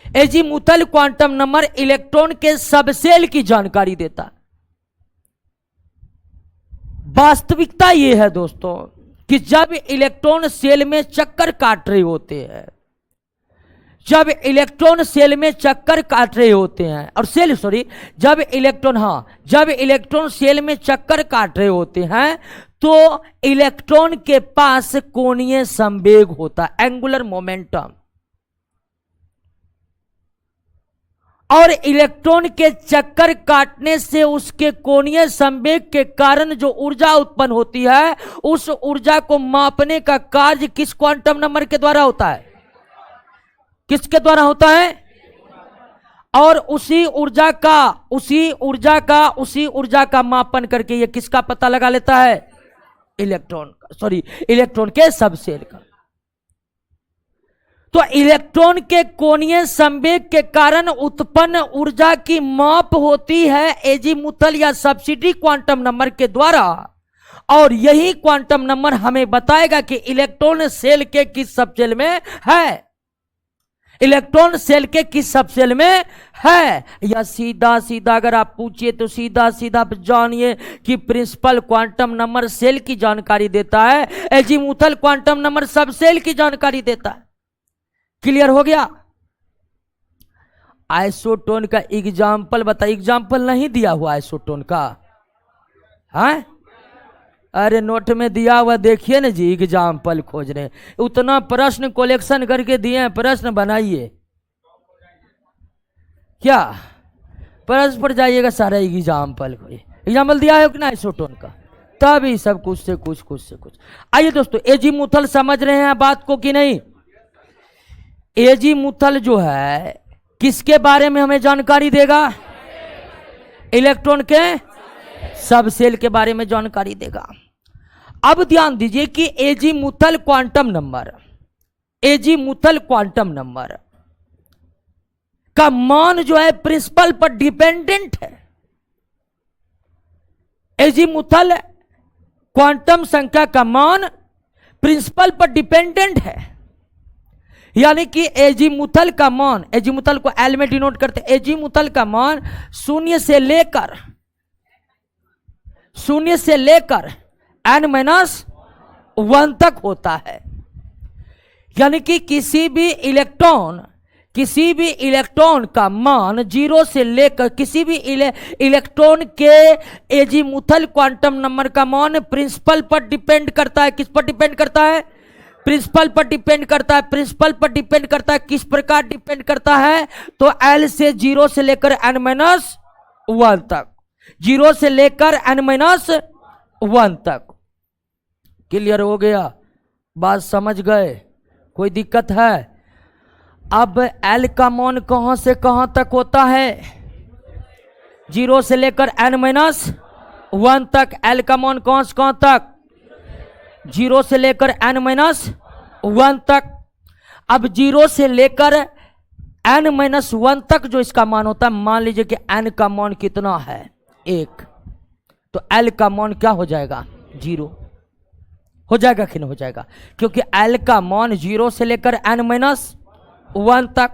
एजीमुथल क्वांटम नंबर इलेक्ट्रॉन के सबसेल की जानकारी देता है। वास्तविकता यह है दोस्तों कि जब इलेक्ट्रॉन सेल में चक्कर काट रहे होते हैं, जब इलेक्ट्रॉन सेल में चक्कर काट रहे होते हैं और जब इलेक्ट्रॉन सेल में चक्कर काट रहे होते हैं तो इलेक्ट्रॉन के पास कोणीय संवेग होता है, एंगुलर मोमेंटम। और इलेक्ट्रॉन के चक्कर काटने से उसके कोणीय संवेग के कारण जो ऊर्जा उत्पन्न होती है, उस ऊर्जा को मापने का कार्य किस क्वांटम नंबर के द्वारा होता है? किसके द्वारा होता है? और उसी ऊर्जा का मापन करके ये किसका पता लगा लेता है? इलेक्ट्रॉन के सबसेल का। तो इलेक्ट्रॉन के कोणीय संवेग के कारण उत्पन्न ऊर्जा की माप होती है एजीमुथल या सब्सिडरी क्वांटम नंबर के द्वारा। और यही क्वांटम नंबर हमें बताएगा कि इलेक्ट्रॉन सेल के किस सबसेल में है, इलेक्ट्रॉन सेल के किस सबसेल में है। या सीधा सीधा अगर आप पूछिए तो सीधा सीधा जानिए कि प्रिंसिपल क्वांटम नंबर सेल की जानकारी देता है, एजीमुथल क्वांटम नंबर सबसेल की जानकारी देता है। क्लियर हो गया? आइसोटोन का एग्जाम्पल बता। एग्जाम्पल नहीं दिया हुआ आइसोटोन का, है? अरे नोट में दिया हुआ देखिए ना जी, एग्जाम्पल खोज रहे हैं। उतना प्रश्न कलेक्शन करके दिए हैं, प्रश्न बनाइए। क्या प्रश्न पर जाइएगा सारा एग्जाम्पल को, एग्जाम्पल दिया है कि ना आइसोटोन का, तभी सब कुछ से कुछ। आइए दोस्तों, एजीमुथल समझ रहे हैं बात को कि नहीं? एजीमुथल जो है किसके बारे में हमें जानकारी देगा? इलेक्ट्रॉन के सबसेल के बारे में जानकारी देगा। अब ध्यान दीजिए कि एजीमुथल क्वांटम नंबर का मान जो है प्रिंसिपल पर डिपेंडेंट है। एजीमुथल क्वांटम संख्या का मान प्रिंसिपल पर डिपेंडेंट है। यानी कि एजीमुथल का मान, एजीमुथल को एल में डिनोट करते, एजीमुथल का मान शून्य से लेकर n-1 तक होता है। यानी कि किसी भी इलेक्ट्रॉन का मान 0 से लेकर, किसी भी इलेक्ट्रॉन के एजीमुथल क्वांटम नंबर का मान प्रिंसिपल पर डिपेंड करता है। किस पर डिपेंड करता है? प्रिंसिपल पर डिपेंड करता है। प्रिंसिपल पर डिपेंड करता है, किस प्रकार डिपेंड करता है? तो L से 0 से लेकर n-1 तक, 0 से लेकर n-1 तक। क्लियर हो गया? बात समझ गए? कोई दिक्कत है? अब L का मान कहां से कहां तक होता है? 0 से लेकर n-1 तक। L का मान कहां से कहां तक? 0 से लेकर n-1 तक। अब 0 से लेकर n-1 तक जो इसका मान होता है, मान लीजिए कि n का मान कितना है? 1, तो L का मान क्या हो जाएगा? 0 हो जाएगा कि नहीं हो जाएगा? क्योंकि L का मान 0 से लेकर n-1 तक,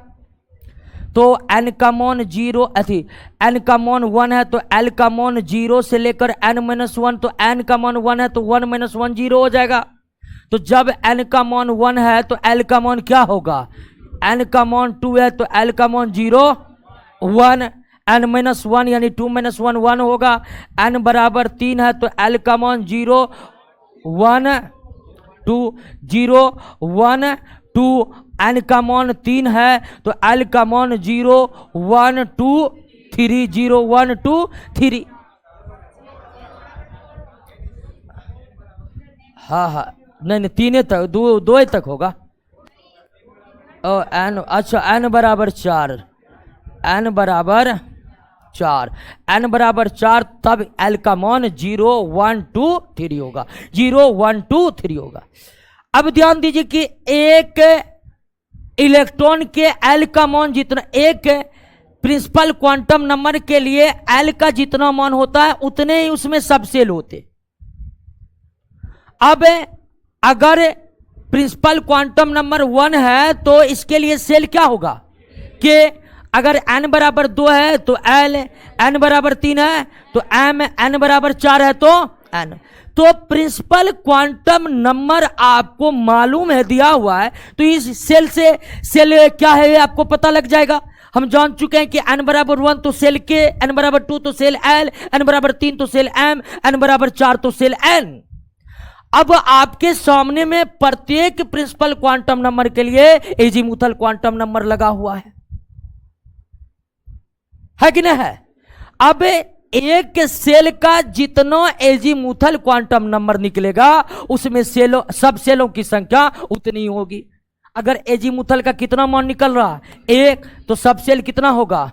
तो n का मान 0 n का मान 1 है, तो L का मान 0 से लेकर n-1, तो n का मान 1 है तो 1 - 1 0 हो जाएगा। तो जब n का मान 1 है तो L का मान क्या होगा? n का मान 2 है तो L का मान 0 1, n-1 यानी 2 - 1 1 होगा। n बराबर 3 है तो l का मान 0 1 2 0 1 2, n का मान 3 है तो l का मान 0 1 2 3 0 1 2 3। हाँ नहीं 3 तक 2 तक होगा। n अच्छा n बराबर 4, n बराबर 4, n बराबर 4 तब l का मान 0 1 2 3 होगा, 0 1 2 3 होगा। अब ध्यान दीजिए कि एक इलेक्ट्रॉन के l का मान जितना, एक प्रिंसिपल क्वांटम नंबर के लिए l का जितना मान होता है उतने ही उसमें सब सेल होते। अब अगर प्रिंसिपल क्वांटम नंबर 1 है तो इसके लिए सेल क्या होगा कि अगर n बराबर 2 है तो l, n बराबर 3 है तो m, n बराबर 4 है तो n। तो प्रिंसिपल क्वांटम नंबर आपको मालूम है, दिया हुआ है, तो इस सेल से सेल क्या है आपको पता लग जाएगा। हम जान चुके हैं कि n बराबर 1 तो सेल k, n बराबर 2 तो सेल l, n बराबर 3 तो सेल m, n बराबर 4 तो सेल n। अब आपके सामने में प्रत्येक प्रिंसिपल क्वांटम नंबर के लिए एजीमुथल क्वांटम नंबर लगा हुआ है कि नहीं है। अब एक सेल का जितना एजीमुथल क्वांटम नंबर निकलेगा उसमें सेलों, सब सेलों की संख्या उतनी होगी। अगर एजीमुथल का कितना मान निकल रहा है 1 तो सब सेल कितना होगा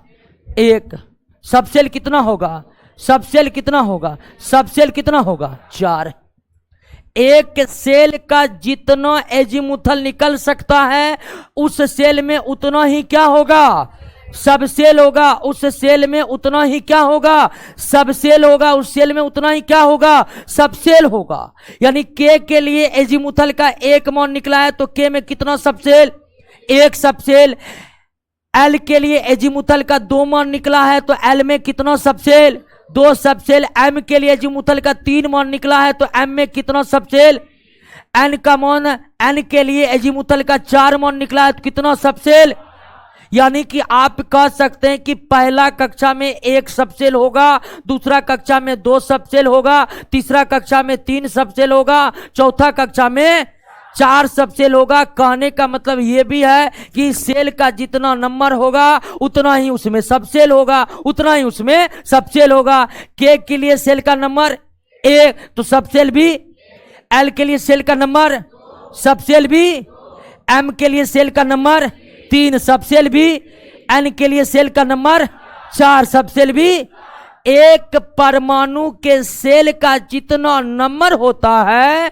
1, सब सेल कितना होगा, सब सेल कितना होगा, सब सेल कितना होगा 4। एक सेल का जितना एजीमुथल निकल सकता है उस सेल में उतना ही क्या होगा, सब सेल होगा। उस सेल में उतना ही क्या होगा, सब सेल होगा। उस सेल में उतना ही क्या होगा, सब सेल होगा। यानी के लिए एजीमुथल का 1 मान निकला है तो के में कितना सब सेल, 1 सब सेल। एल के लिए एजीमुथल का 2 मान निकला है तो एल में कितना सब सेल, 2 सब सेल। एम के लिए एजीमुथल का 3 मान निकला है तो एम में कितना सब सेल। एन का मान, एन के लिए एजीमुथल का 4 मान निकला है तो कितना सब सेल। यानी कि आप कह सकते हैं कि पहला कक्षा में 1 सब सेल होगा, दूसरा कक्षा में 2 सब सेल होगा, तीसरा कक्षा में 3 सब सेल होगा, चौथा कक्षा में 4 सब सेल होगा। कहने का मतलब यह भी है कि सेल का जितना नंबर होगा उतना ही उसमें सब सेल होगा, उतना ही उसमें सब सेल होगा। के लिए सेल का नंबर 1 तो सब सेल भी, एल के लिए सेल का नंबर सब सेल भी, एम के लिए सेल का नंबर 3 सब सेल भी, एन के लिए सेल का नंबर 4 सब सेल भी। एक परमाणु के सेल का जितना नंबर होता है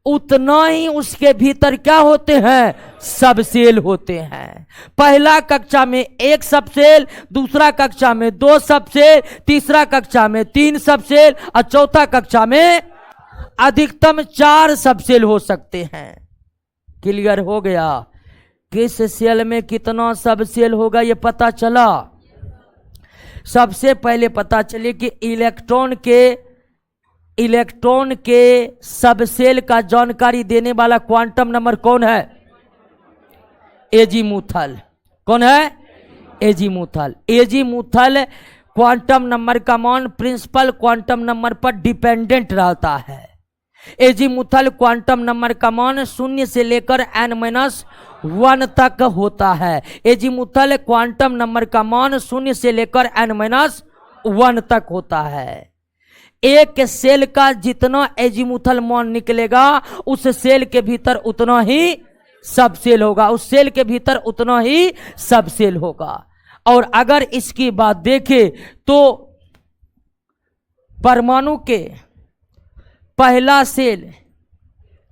उतना ही उसके भीतर क्या होते हैं, सब सेल होते हैं। पहला कक्षा में 1 सब सेल, दूसरा कक्षा में 2 सब सेल, तीसरा कक्षा में 3 सब सेल और चौथा कक्षा में अधिकतम 4 सब सेल हो सकते हैं। क्लियर हो गया। किस सेल में कितना सब सेल होगा ये पता चला। सबसे पहले पता चले कि इलेक्ट्रॉन के सब सेल का जानकारी देने वाला क्वांटम नंबर कौन है, एजीमुथल। कौन है, एजीमुथल। एजीमुथल क्वांटम नंबर का मान प्रिंसिपल क्वांटम नंबर पर डिपेंडेंट रहता है। एजीमुथल क्वांटम नंबर का मान 0 से लेकर n-1 तक होता है। एजीमुथल क्वांटम नंबर का मान 0 से लेकर n-1 तक होता है। एक सेल का जितना एजीमुथल मान निकलेगा उस सेल के भीतर उतना ही सब सेल होगा, उस सेल के भीतर उतना ही सब सेल होगा। और अगर इसकी बात देखें तो परमाणु के पहला सेल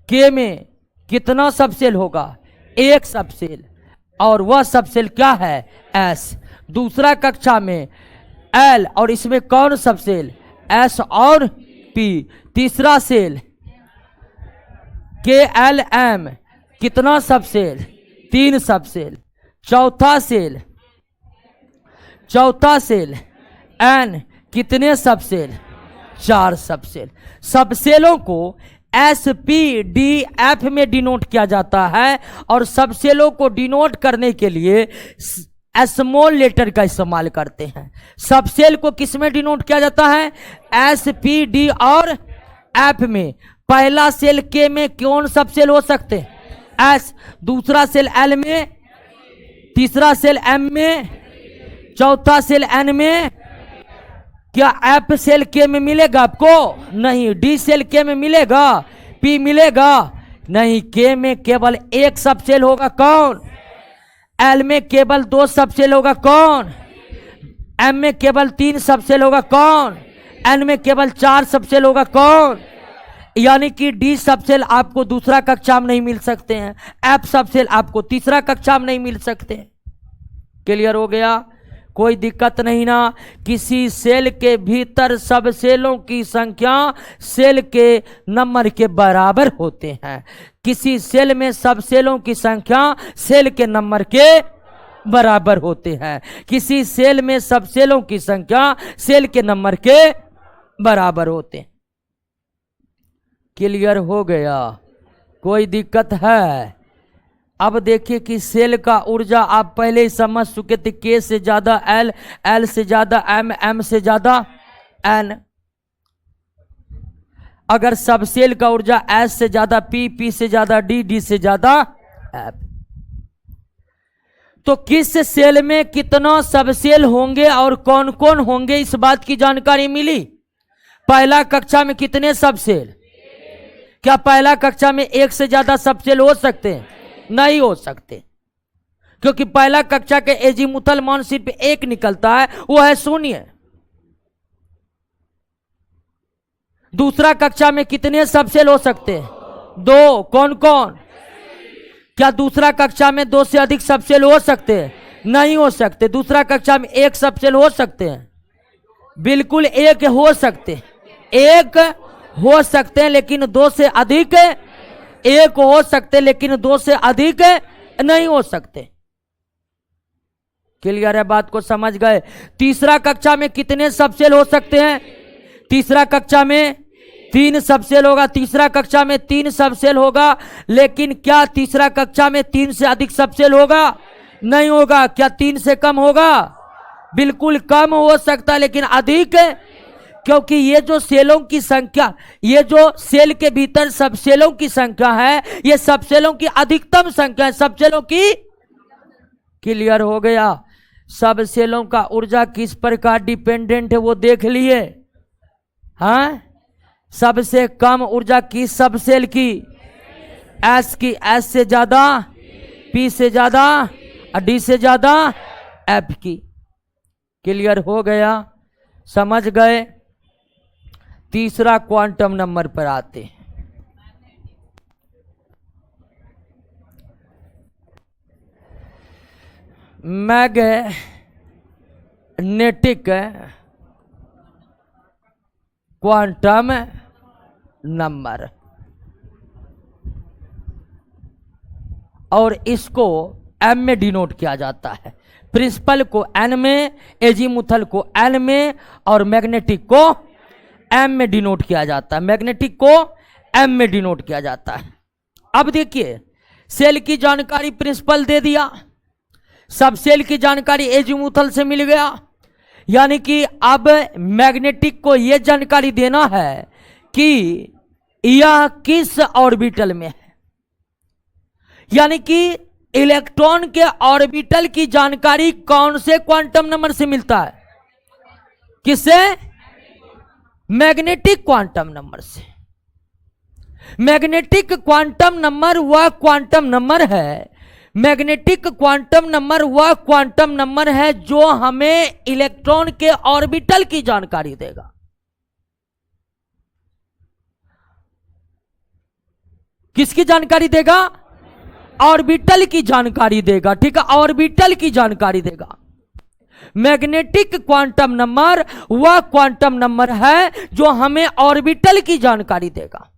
के में कितना सब सेल होगा, 1 सब सेल, और वह सब सेल क्या है, S। दूसरा कक्षा में L और इसमें कौन सब सेल, S और P। तीसरा सेल KLM कितना सब सेल, 3 सब सेल। चौथा सेल N कितने सब सेल, 4 सब सेल। सब सेलों को SPDF में डिनोट किया जाता है और सब सेलों को डिनोट करने के लिए स्मॉल लेटर का इस्तेमाल करते हैं। सब सेल को किस में डिनोट किया जाता है? एस, पी, डी और एफ में। पहला सेल के में कौन सब सेल हो सकते हैं? एस। दूसरा सेल एल में, तीसरा सेल एम में, चौथा सेल एन में। क्या एफ सेल के में मिलेगा आपको? नहीं। डी सेल के में मिलेगा? पी मिलेगा? नहीं। के में केवल एक सब सेल होगा, कौन? एल में केवल 2 सब सेल होगा, कौन? एम में केवल 3 सब सेल होगा, कौन? एन में केवल 4 सब सेल होगा, कौन? यानी कि डी सब सेल आपको दूसरा कक्षा में नहीं मिल सकते हैं, एफ सब सेल आपको तीसरा कक्षा में नहीं मिल सकते। क्लियर हो गया? कोई दिक्कत नहीं ना। किसी सेल के भीतर सब सेलों की संख्या सेल के नंबर के बराबर होते हैं। किसी सेल में सब सेलों की संख्या सेल के नंबर के बराबर होते हैं। किसी सेल में सब सेलों की संख्या सेल के नंबर के बराबर होते हैं। क्लियर हो गया? कोई दिक्कत है? अब देखिए कि सेल का ऊर्जा आप पहले ही समझ चुके थे। के से ज्यादा एल, एल से ज्यादा एम, एम से ज्यादा एन। अगर सब सेल का ऊर्जा एस से ज्यादा पी, पी से ज्यादा डी, डी से ज्यादा एफ, तो किस सेल में कितना सब सेल होंगे और कौन कौन होंगे, इस बात की जानकारी मिली। पहला कक्षा में कितने सब सेल? क्या पहला कक्षा में एक से ज्यादा सब सेल हो सकते हैं? नहीं हो सकते, क्योंकि पहला कक्षा के एजीमुथल मान सिर्फ एक निकलता है, वो है 0। दूसरा कक्षा में कितने सब सेल हो सकते हैं? 2। कौन कौन? क्या दूसरा कक्षा में 2 से अधिक सब सेल हो सकते हैं? नहीं हो सकते। दूसरा कक्षा में एक सब सेल हो सकते हैं? बिल्कुल एक हो सकते हैं, एक हो सकते हैं, लेकिन 2 से अधिक। एक हो सकते लेकिन 2 से अधिक नहीं हो सकते। क्लियर है? बात को समझ गए? तीसरा कक्षा में कितने सब सेल हो सकते हैं? तीसरा कक्षा में 3 सब सेल होगा। तीसरा कक्षा में 3 सब सेल होगा, लेकिन क्या तीसरा कक्षा में 3 से अधिक सब सेल होगा? नहीं होगा। क्या 3 से कम होगा? बिल्कुल कम हो सकता, लेकिन अधिक, क्योंकि ये जो सेलों की संख्या, ये जो सेल के भीतर सब सेलों की संख्या है, ये सब सेलों की अधिकतम संख्या है, सब सेलों की। क्लियर हो गया? सब सेलों का ऊर्जा किस प्रकार डिपेंडेंट है वो देख लिए। हाँ, सबसे कम ऊर्जा किस सब सेल की? एस की। एस से ज्यादा, पी से ज्यादा और डी से ज्यादा एफ की। क्लियर हो गया? समझ गए? तीसरा क्वांटम नंबर पर आते हैं। मैग्नेटिक क्वांटम नंबर, और इसको एम में डिनोट किया जाता है। प्रिंसिपल को एन में, एजीमुथल को एल में और मैग्नेटिक को एम में डिनोट किया जाता है। मैग्नेटिक को एम में डिनोट किया जाता है। अब देखिए, सेल की जानकारी प्रिंसिपल दे दिया, सब सेल की जानकारी एजीमुथल से मिल गया, यानी कि अब मैग्नेटिक को यह जानकारी देना है कि यह किस ऑर्बिटल में है। यानी कि इलेक्ट्रॉन के ऑर्बिटल की जानकारी कौन से क्वांटम नंबर से मिलता है? किससे? मैग्नेटिक क्वांटम नंबर से। मैग्नेटिक क्वांटम नंबर वह क्वांटम नंबर है, मैग्नेटिक क्वांटम नंबर वह क्वांटम नंबर है जो हमें इलेक्ट्रॉन के ऑर्बिटल की जानकारी देगा। किसकी जानकारी देगा? ऑर्बिटल की जानकारी देगा। ठीक है, ऑर्बिटल की जानकारी देगा। मैग्नेटिक क्वांटम नंबर वह क्वांटम नंबर है जो हमें ऑर्बिटल की जानकारी देगा।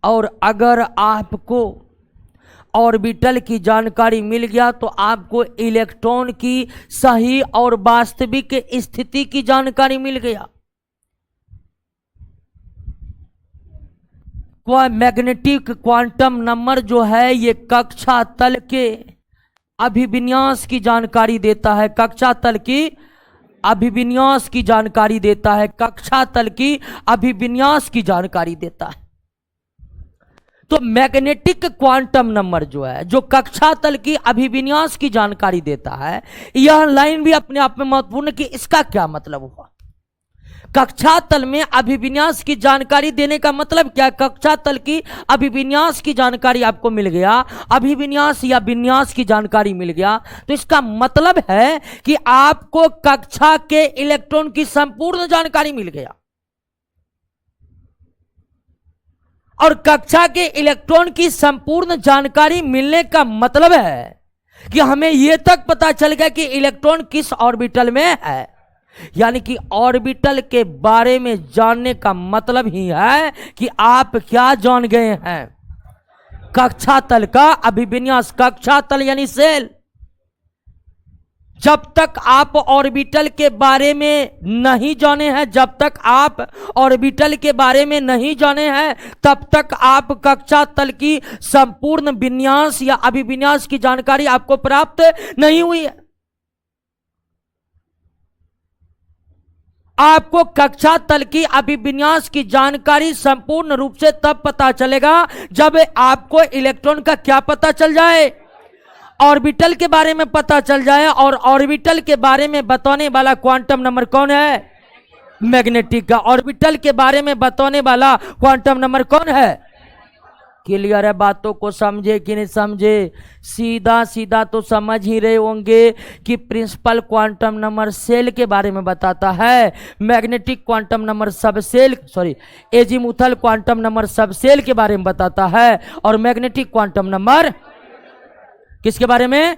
और अगर आपको ऑर्बिटल की जानकारी मिल गया तो आपको इलेक्ट्रॉन की सही और वास्तविक स्थिति की जानकारी मिल गया। मैग्नेटिक क्वांटम नंबर जो है ये कक्षा तल के अभिविन्यास की जानकारी देता है, कक्षा तल की अभिविन्यास की जानकारी देता है, कक्षा तल की अभिविन्यास की जानकारी देता है। तो मैग्नेटिक क्वांटम नंबर जो है, जो कक्षा तल की अभिविन्यास की जानकारी देता है, यह लाइन भी अपने आप में महत्वपूर्ण कि इसका क्या मतलब हुआ। कक्षा तल में अभिविन्यास की जानकारी देने का मतलब क्या? कक्षा तल की अभिविन्यास की जानकारी आपको मिल गया, अभिविन्यास या विन्यास की जानकारी मिल गया, तो इसका मतलब है कि आपको कक्षा के इलेक्ट्रॉन की संपूर्ण जानकारी मिल गया। और कक्षा के इलेक्ट्रॉन की संपूर्ण जानकारी मिलने का मतलब है कि हमें यह तक पता चल गया कि इलेक्ट्रॉन किस ऑर्बिटल में है। यानी कि ऑर्बिटल के बारे में जानने का मतलब ही है कि आप क्या जान गए हैं, कक्षा तल का अभिविन्यास। कक्षा तल यानी सेल। जब तक आप ऑर्बिटल के बारे में नहीं जाने हैं, जब तक आप ऑर्बिटल के बारे में नहीं जाने हैं, तब तक आप कक्षा तल की संपूर्ण विन्यास या अभिविन्यास की जानकारी आपको प्राप्त नहीं हुई है। आपको कक्षा तल की अभिविन्यास की जानकारी संपूर्ण रूप से तब पता चलेगा जब आपको इलेक्ट्रॉन का क्या पता चल जाए, ऑर्बिटल के बारे में पता चल जाए। और ऑर्बिटल के बारे में बताने वाला क्वांटम नंबर कौन है? मैग्नेटिक का। ऑर्बिटल के बारे में बताने वाला क्वांटम नंबर कौन है? क्लियर है? बातों को समझे कि नहीं समझे? सीधा सीधा तो समझ ही रहे होंगे कि प्रिंसिपल क्वांटम नंबर सेल के बारे में बताता है, magnetic quantum number subshell azimuthal quantum number subshell के बारे में बताता है, और मैग्नेटिक क्वांटम नंबर किसके बारे में?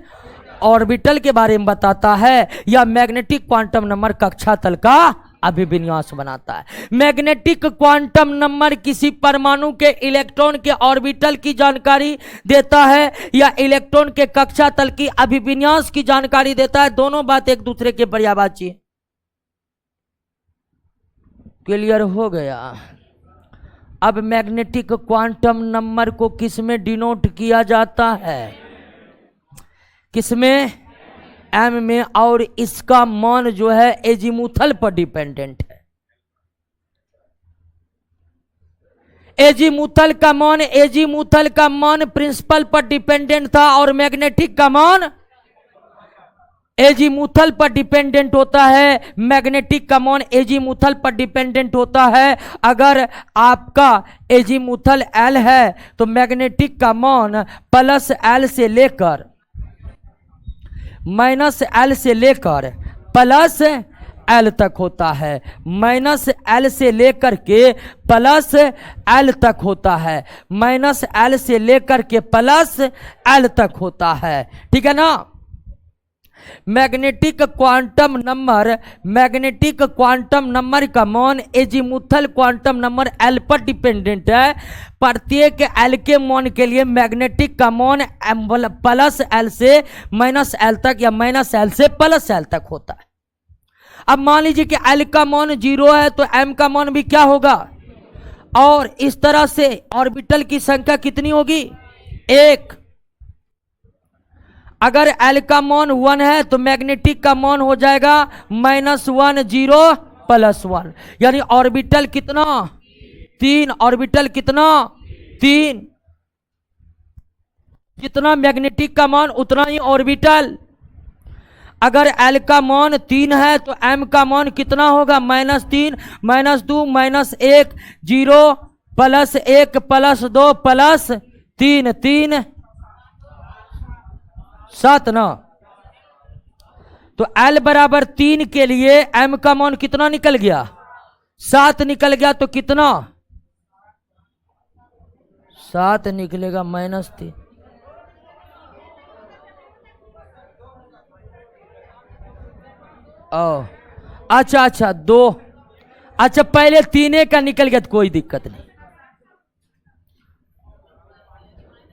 ऑर्बिटल के बारे में बताता है। या मैग्नेटिक क्वांटम नंबर कक्षा तल का अभिविन्यास बनाता है। मैग्नेटिक क्वांटम नंबर किसी परमाणु के इलेक्ट्रॉन के ऑर्बिटल की जानकारी देता है या इलेक्ट्रॉन के कक्षा तल की अभिविन्यास की जानकारी देता है। दोनों बात एक दूसरे के पर्यायवाची। क्लियर हो गया? अब मैग्नेटिक क्वांटम नंबर को किसमें डिनोट किया जाता है? किसमें? एम में। और इसका मान जो है एजीमुथल पर डिपेंडेंट है। एजीमुथल का मान प्रिंसिपल पर डिपेंडेंट था, और मैग्नेटिक का मान एजीमुथल पर डिपेंडेंट होता है। मैग्नेटिक का मान एजीमुथल पर डिपेंडेंट होता है। अगर आपका एजीमुथल एल है तो मैग्नेटिक का मान प्लस एल से लेकर माइनस एल से लेकर प्लस एल तक होता है। माइनस एल से लेकर के प्लस एल तक होता है। माइनस एल से लेकर के प्लस एल तक होता है। ठीक है ना? मैग्नेटिक क्वांटम नंबर का मान एजीमुथल क्वांटम नंबर एल पर डिपेंडेंट है। प्रत्येक एल के मान के लिए मैग्नेटिक का मान प्लस एल से माइनस एल तक या माइनस एल से प्लस एल तक होता है। अब मान लीजिए कि एल का मान 0 है तो एम का मान भी क्या होगा? और इस तरह से ऑर्बिटल की संख्या कितनी होगी? 1। अगर एल का मान 1 है तो मैग्नेटिक का मान हो जाएगा -1 0 + 1, यानी ऑर्बिटल कितना? 3। ऑर्बिटल कितना? 3। जितना मैग्नेटिक का मान उतना ही ऑर्बिटल। अगर एल का मान 3 है तो एम का मान कितना होगा? -3 -2 -1 0 + 1 + 2 + 3 3 7 ना। तो L बराबर 3 के लिए M का मान कितना निकल गया? 7 निकल गया। तो कितना? 7 निकलेगा -3। अच्छा 2। अच्छा पहले 3 का निकल गया तो कोई दिक्कत नहीं।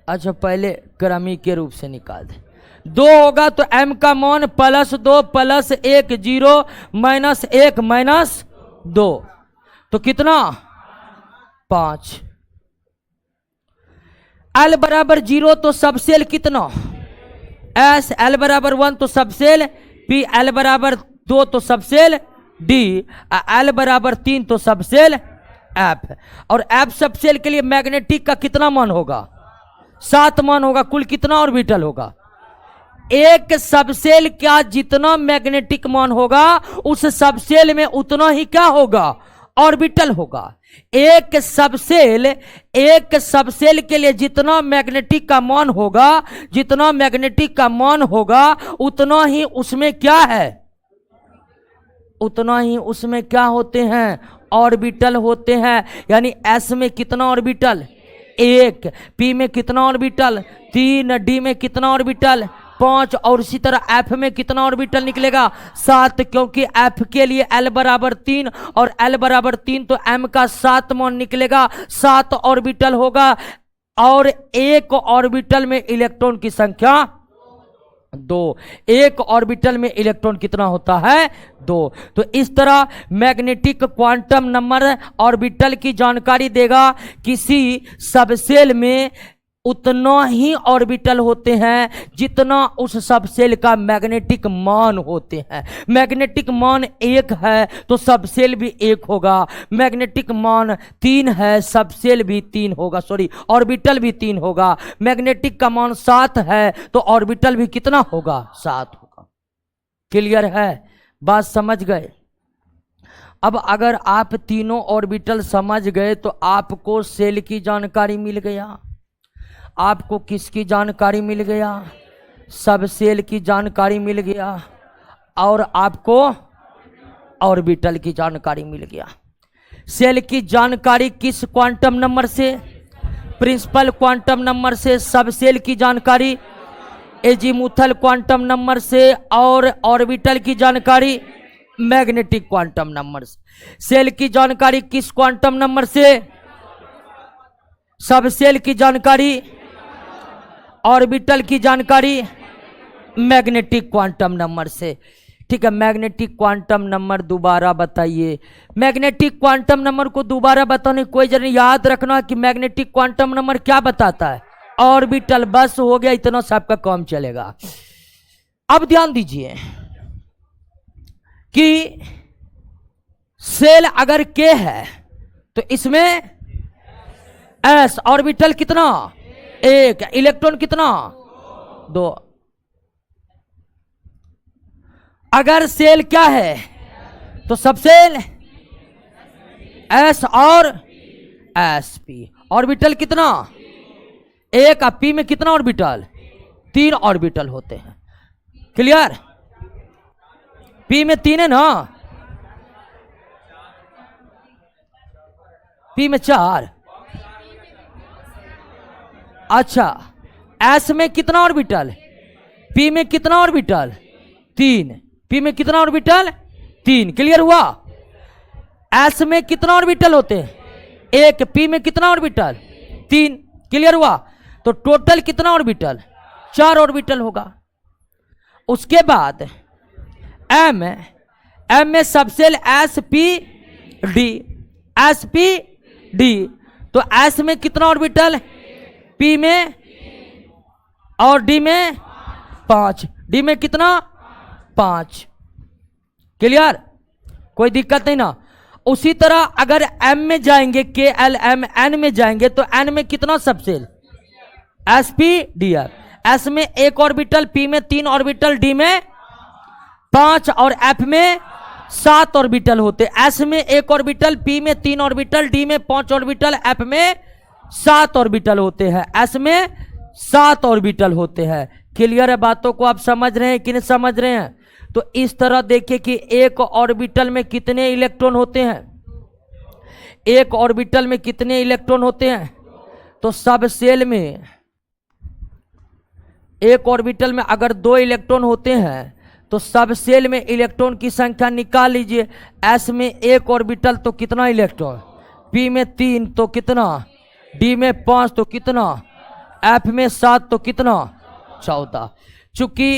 अच्छा पहले क्रमिक के रूप से निकाल दे। 2 होगा तो M का मान +2 + 1 0 -1 -2 तो कितना? 5। L बराबर 0 तो सबसेल कितना? एस, एल बराबर 1 तो सबसेल पी, एल बराबर 2 तो सबसेल डी, एल बराबर 3 तो सबसेल एफ। और एफ सबसेल के लिए मैग्नेटिक का कितना मान होगा? 7 मान होगा। कुल कितना ऑर्बिटल होगा? एक सबसेल का जितना मैग्नेटिक मान होगा उस सबसेल में उतना ही क्या होगा? ऑर्बिटल होगा। एक सबसेल के लिए जितना मैग्नेटिक का मान होगा, जितना मैग्नेटिक का मान होगा उतना ही उसमें क्या है? उतना ही उसमें क्या होते हैं? ऑर्बिटल होते हैं। यानी एस में कितना ऑर्बिटल? 1, पी में कितना ऑर्बिटल? 3, डी में कितना ऑर्बिटल? 5, और इसी तरह एफ में कितना ऑर्बिटल निकलेगा? 7, क्योंकि एफ के लिए एल बराबर 3 और एल बराबर 3 तो एम का 7 मान निकलेगा, 7 ऑर्बिटल होगा। और एक ऑर्बिटल में इलेक्ट्रॉन की संख्या 2। एक ऑर्बिटल में इलेक्ट्रॉन कितना होता है? 2। तो इस तरह मैग्नेटिक क्वांटम नंबर ऑर्बिटल की जानकारी देगा। किसी सबसेल में उतना ही ऑर्बिटल होते हैं जितना उस सबसेल का मैग्नेटिक मान होते हैं। मैग्नेटिक मान 1 है तो सबसेल भी 1 होगा। मैग्नेटिक मान 3 है, सबसेल भी 3 होगा, सॉरी ऑर्बिटल भी 3 होगा। मैग्नेटिक का मान 7 है तो ऑर्बिटल भी कितना होगा? 7 होगा। क्लियर है? बात समझ गए? अब अगर आप तीनों ऑर्बिटल समझ गए तो आपको सेल की जानकारी मिल गया। आपको किसकी जानकारी मिल गया? सबसेल की जानकारी मिल गया और आपको ऑर्बिटल की जानकारी मिल गया। सेल की जानकारी किस क्वांटम नंबर से? प्रिंसिपल क्वांटम नंबर से। सबसेल की जानकारी एजीमुथल क्वांटम नंबर से और ऑर्बिटल की जानकारी मैग्नेटिक क्वांटम नंबर से। सेल की जानकारी किस क्वांटम नंबर से? सबसेल की जानकारी, ऑर्बिटल की जानकारी मैग्नेटिक क्वांटम नंबर से। ठीक है, मैग्नेटिक क्वांटम नंबर दोबारा बताइए। मैग्नेटिक क्वांटम नंबर को दोबारा बताने कोई जरूरी, याद रखना कि मैग्नेटिक क्वांटम नंबर क्या बताता है? ऑर्बिटल। बस हो गया, इतना सबका काम चलेगा। अब ध्यान दीजिए कि सेल अगर के है तो इसमें एस, ऑर्बिटल कितना? 1, इलेक्ट्रॉन कितना? 2। अगर सेल क्या है तो सबसेल एस और एस पी। ऑर्बिटल कितना? 1। पी में कितना ऑर्बिटल? 3 ऑर्बिटल होते हैं। क्लियर? पी में 3 है ना? पी में 4। अच्छा, एस में कितना ऑर्बिटल? पी में कितना ऑर्बिटल? 3। पी में कितना ऑर्बिटल? 3। क्लियर हुआ? एस में कितना ऑर्बिटल होते हैं? 1। पी में कितना ऑर्बिटल? 3। क्लियर हुआ? तो टोटल कितना ऑर्बिटल? 4 ऑर्बिटल होगा। उसके बाद एम में subshell S P D, S P D. तो एस में कितना ऑर्बिटल? पी में और डी में 5। डी में कितना? 5। क्लियर? कोई दिक्कत नहीं ना? उसी तरह अगर एम में जाएंगे, के एल एम, एन में जाएंगे तो एन में कितना subshell? S P D F. S में 1 ऑर्बिटल, पी में 3 ऑर्बिटल, डी में 5 और एफ में 7 ऑर्बिटल होते। एस में 1 ऑर्बिटल, पी में 3 ऑर्बिटल, डी में 5 ऑर्बिटल, एफ में 7 ऑर्बिटल होते हैं। एस में 7 ऑर्बिटल होते हैं। क्लियर है? बातों को आप समझ रहे हैं कि नहीं समझ रहे हैं? तो इस तरह देखिए कि एक ऑर्बिटल में कितने इलेक्ट्रॉन होते हैं? एक ऑर्बिटल में कितने इलेक्ट्रॉन होते हैं? तो सब सेल में एक ऑर्बिटल में अगर 2 इलेक्ट्रॉन होते हैं तो सब सेल में इलेक्ट्रॉन की संख्या निकाल लीजिए। एस में 1 ऑर्बिटल तो कितना इलेक्ट्रॉन? पी में 3 तो कितना? डी में 5 तो कितना? एफ में 7 तो कितना? 14। चूंकि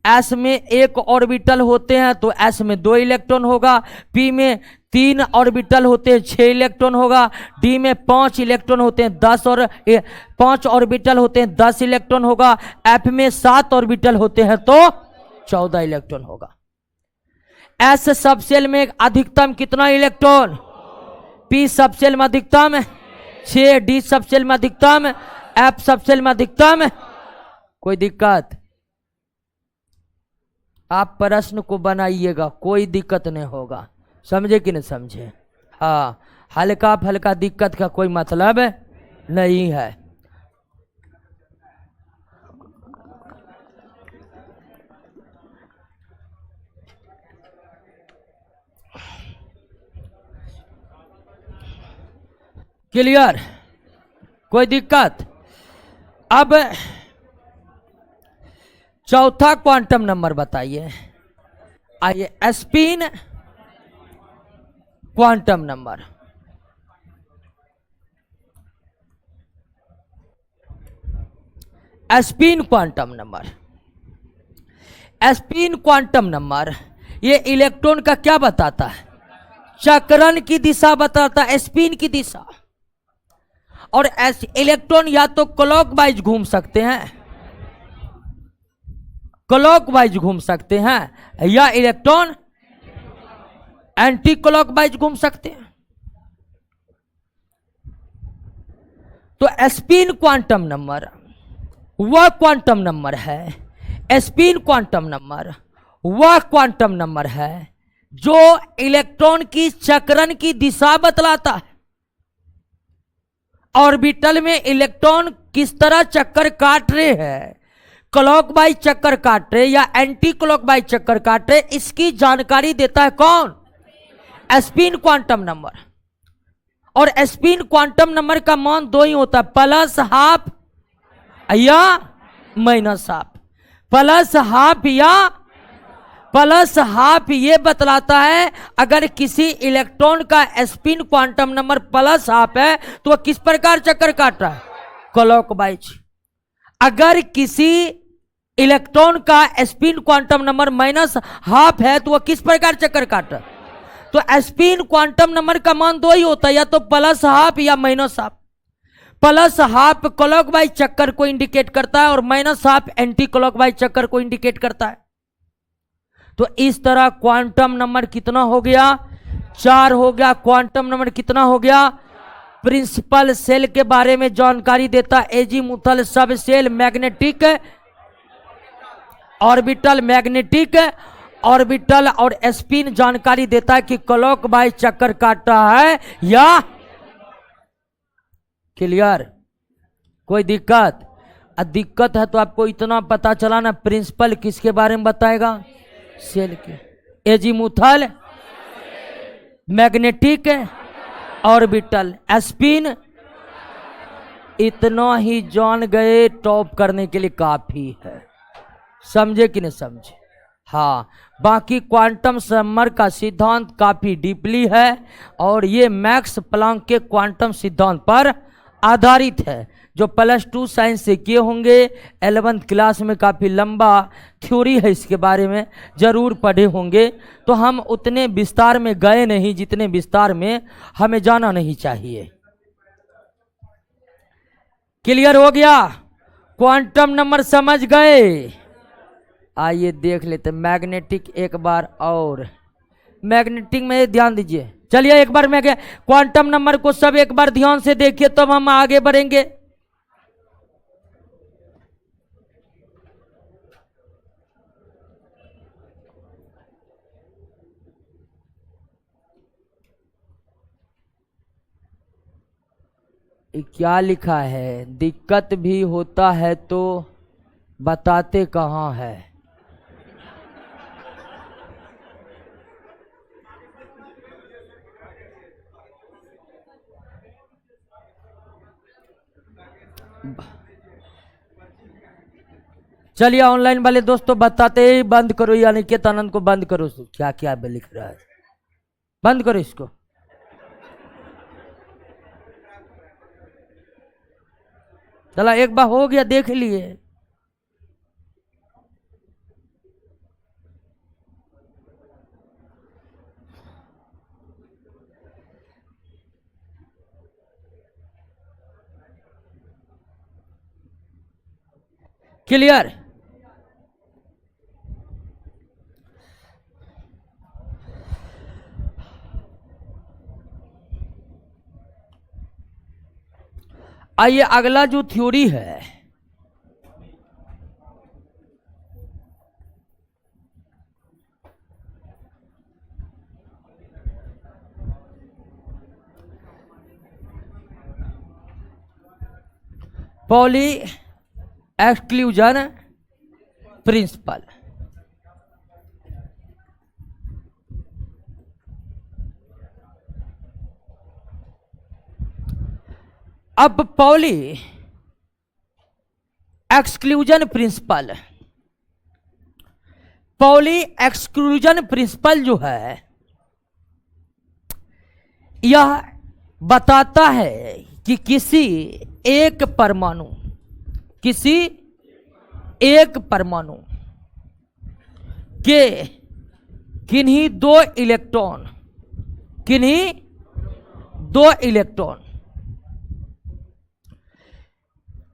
एस में 1 ऑर्बिटल होते हैं तो एस में 2 इलेक्ट्रॉन होगा, पी में 3 ऑर्बिटल होते हैं 6 इलेक्ट्रॉन होगा। डी में 5 इलेक्ट्रॉन होते हैं 10 और 5 ऑर्बिटल होते हैं 10 इलेक्ट्रॉन होगा। एफ में 7 ऑर्बिटल होते हैं तो 14 इलेक्ट्रॉन होगा। एस सबसेल में अधिकतम कितना इलेक्ट्रॉन? पी सबसेल में अधिकतम 6, डी सबसेल में अधिकतम, एफ सबसेल में अधिकतम। कोई दिक्कत? आप प्रश्न को बनाइएगा, कोई दिक्कत नहीं होगा। समझे कि नहीं समझे? हाँ, हल्का फल्का दिक्कत का कोई मतलब नहीं है। क्लियर? कोई दिक्कत? अब चौथा क्वांटम नंबर बताइए। आइए, spin quantum number. Spin quantum number, spin quantum number ये इलेक्ट्रॉन का क्या बताता है? चक्रण की दिशा बताता है, स्पिन की दिशा। और इलेक्ट्रॉन या तो क्लॉकवाइज घूम सकते हैं, क्लॉकवाइज घूम सकते हैं, या इलेक्ट्रॉन एंटी क्लॉकवाइज घूम सकते हैं। तो स्पिन क्वांटम नंबर वह क्वांटम नंबर है, स्पिन क्वांटम नंबर वह क्वांटम नंबर है जो इलेक्ट्रॉन की चक्रण की दिशा बतलाता है। ऑर्बिटल में इलेक्ट्रॉन किस तरह चक्कर काट रहे हैं, क्लॉकवाइज चक्कर काट रहे या एंटी क्लॉकवाइज चक्कर काट रहे, इसकी जानकारी देता है कौन? Spin quantum number. और स्पिन क्वांटम नंबर का मान 2 ही होता है, प्लस हाफ या माइनस हाफ। प्लस हाफ या प्लस हाफ ये बतलाता है अगर किसी इलेक्ट्रॉन का spin quantum number plus half है तो वह किस प्रकार चक्कर काट रहा है? क्लॉकवाइज। अगर किसी इलेक्ट्रॉन का spin quantum number minus half है तो वह किस प्रकार चक्कर काट रहा है? तो स्पिन क्वांटम नंबर का मान 2 ही होता है, या तो प्लस हाफ या minus half. Plus half clockwise चक्कर को इंडिकेट करता है और माइनस हाफ एंटी क्लॉकवाइज चक्कर को इंडिकेट करता है। तो इस तरह क्वांटम नंबर कितना हो गया? 4 हो गया। क्वांटम नंबर कितना हो गया? प्रिंसिपल सेल के बारे में जानकारी देता, azimuthal subshell, magnetic orbital, magnetic orbital और स्पिन जानकारी देता है कि क्लॉकवाइज चक्कर काट रहा है या। क्लियर? कोई दिक्कत? दिक्कत है तो आपको इतना पता चला ना, प्रिंसिपल किसके बारे में बताएगा? सेल के। Azimuthal, magnetic orbital, spin. इतना ही जान गए, टॉप करने के लिए काफी है। समझे कि नहीं समझे? हाँ, बाकी क्वांटम नंबर का सिद्धांत काफी डीपली है और ये मैक्स प्लैंक के क्वांटम सिद्धांत पर आधारित है, जो +2 साइंस से किए होंगे। 11th क्लास में काफ़ी लंबा थ्योरी है, इसके बारे में जरूर पढ़े होंगे। तो हम उतने विस्तार में गए नहीं जितने विस्तार में हमें जाना नहीं चाहिए। क्लियर हो गया? क्वांटम नंबर समझ गए? आइए देख लेते मैग्नेटिक एक बार और। मैग्नेटिक में ध्यान दीजिए। चलिए एक बार मैं क्वांटम नंबर को सब एक बार ध्यान से देखिए तब तो हम आगे बढ़ेंगे। क्या लिखा है? दिक्कत भी होता है तो बताते कहाँ है? चलिए ऑनलाइन वाले दोस्तों बताते ही बंद करो, यानी कि आनंद को बंद करो। क्या क्या लिख रहा है, बंद करो इसको। चला एक बार हो गया, देख लिए। क्लियर। आइए अगला जो थ्योरी है, पॉली एक्सक्लूजन प्रिंसिपल। अब poly exclusion principle, poly exclusion principle जो है यह बताता है कि किसी एक परमाणु के किन्हीं दो इलेक्ट्रॉन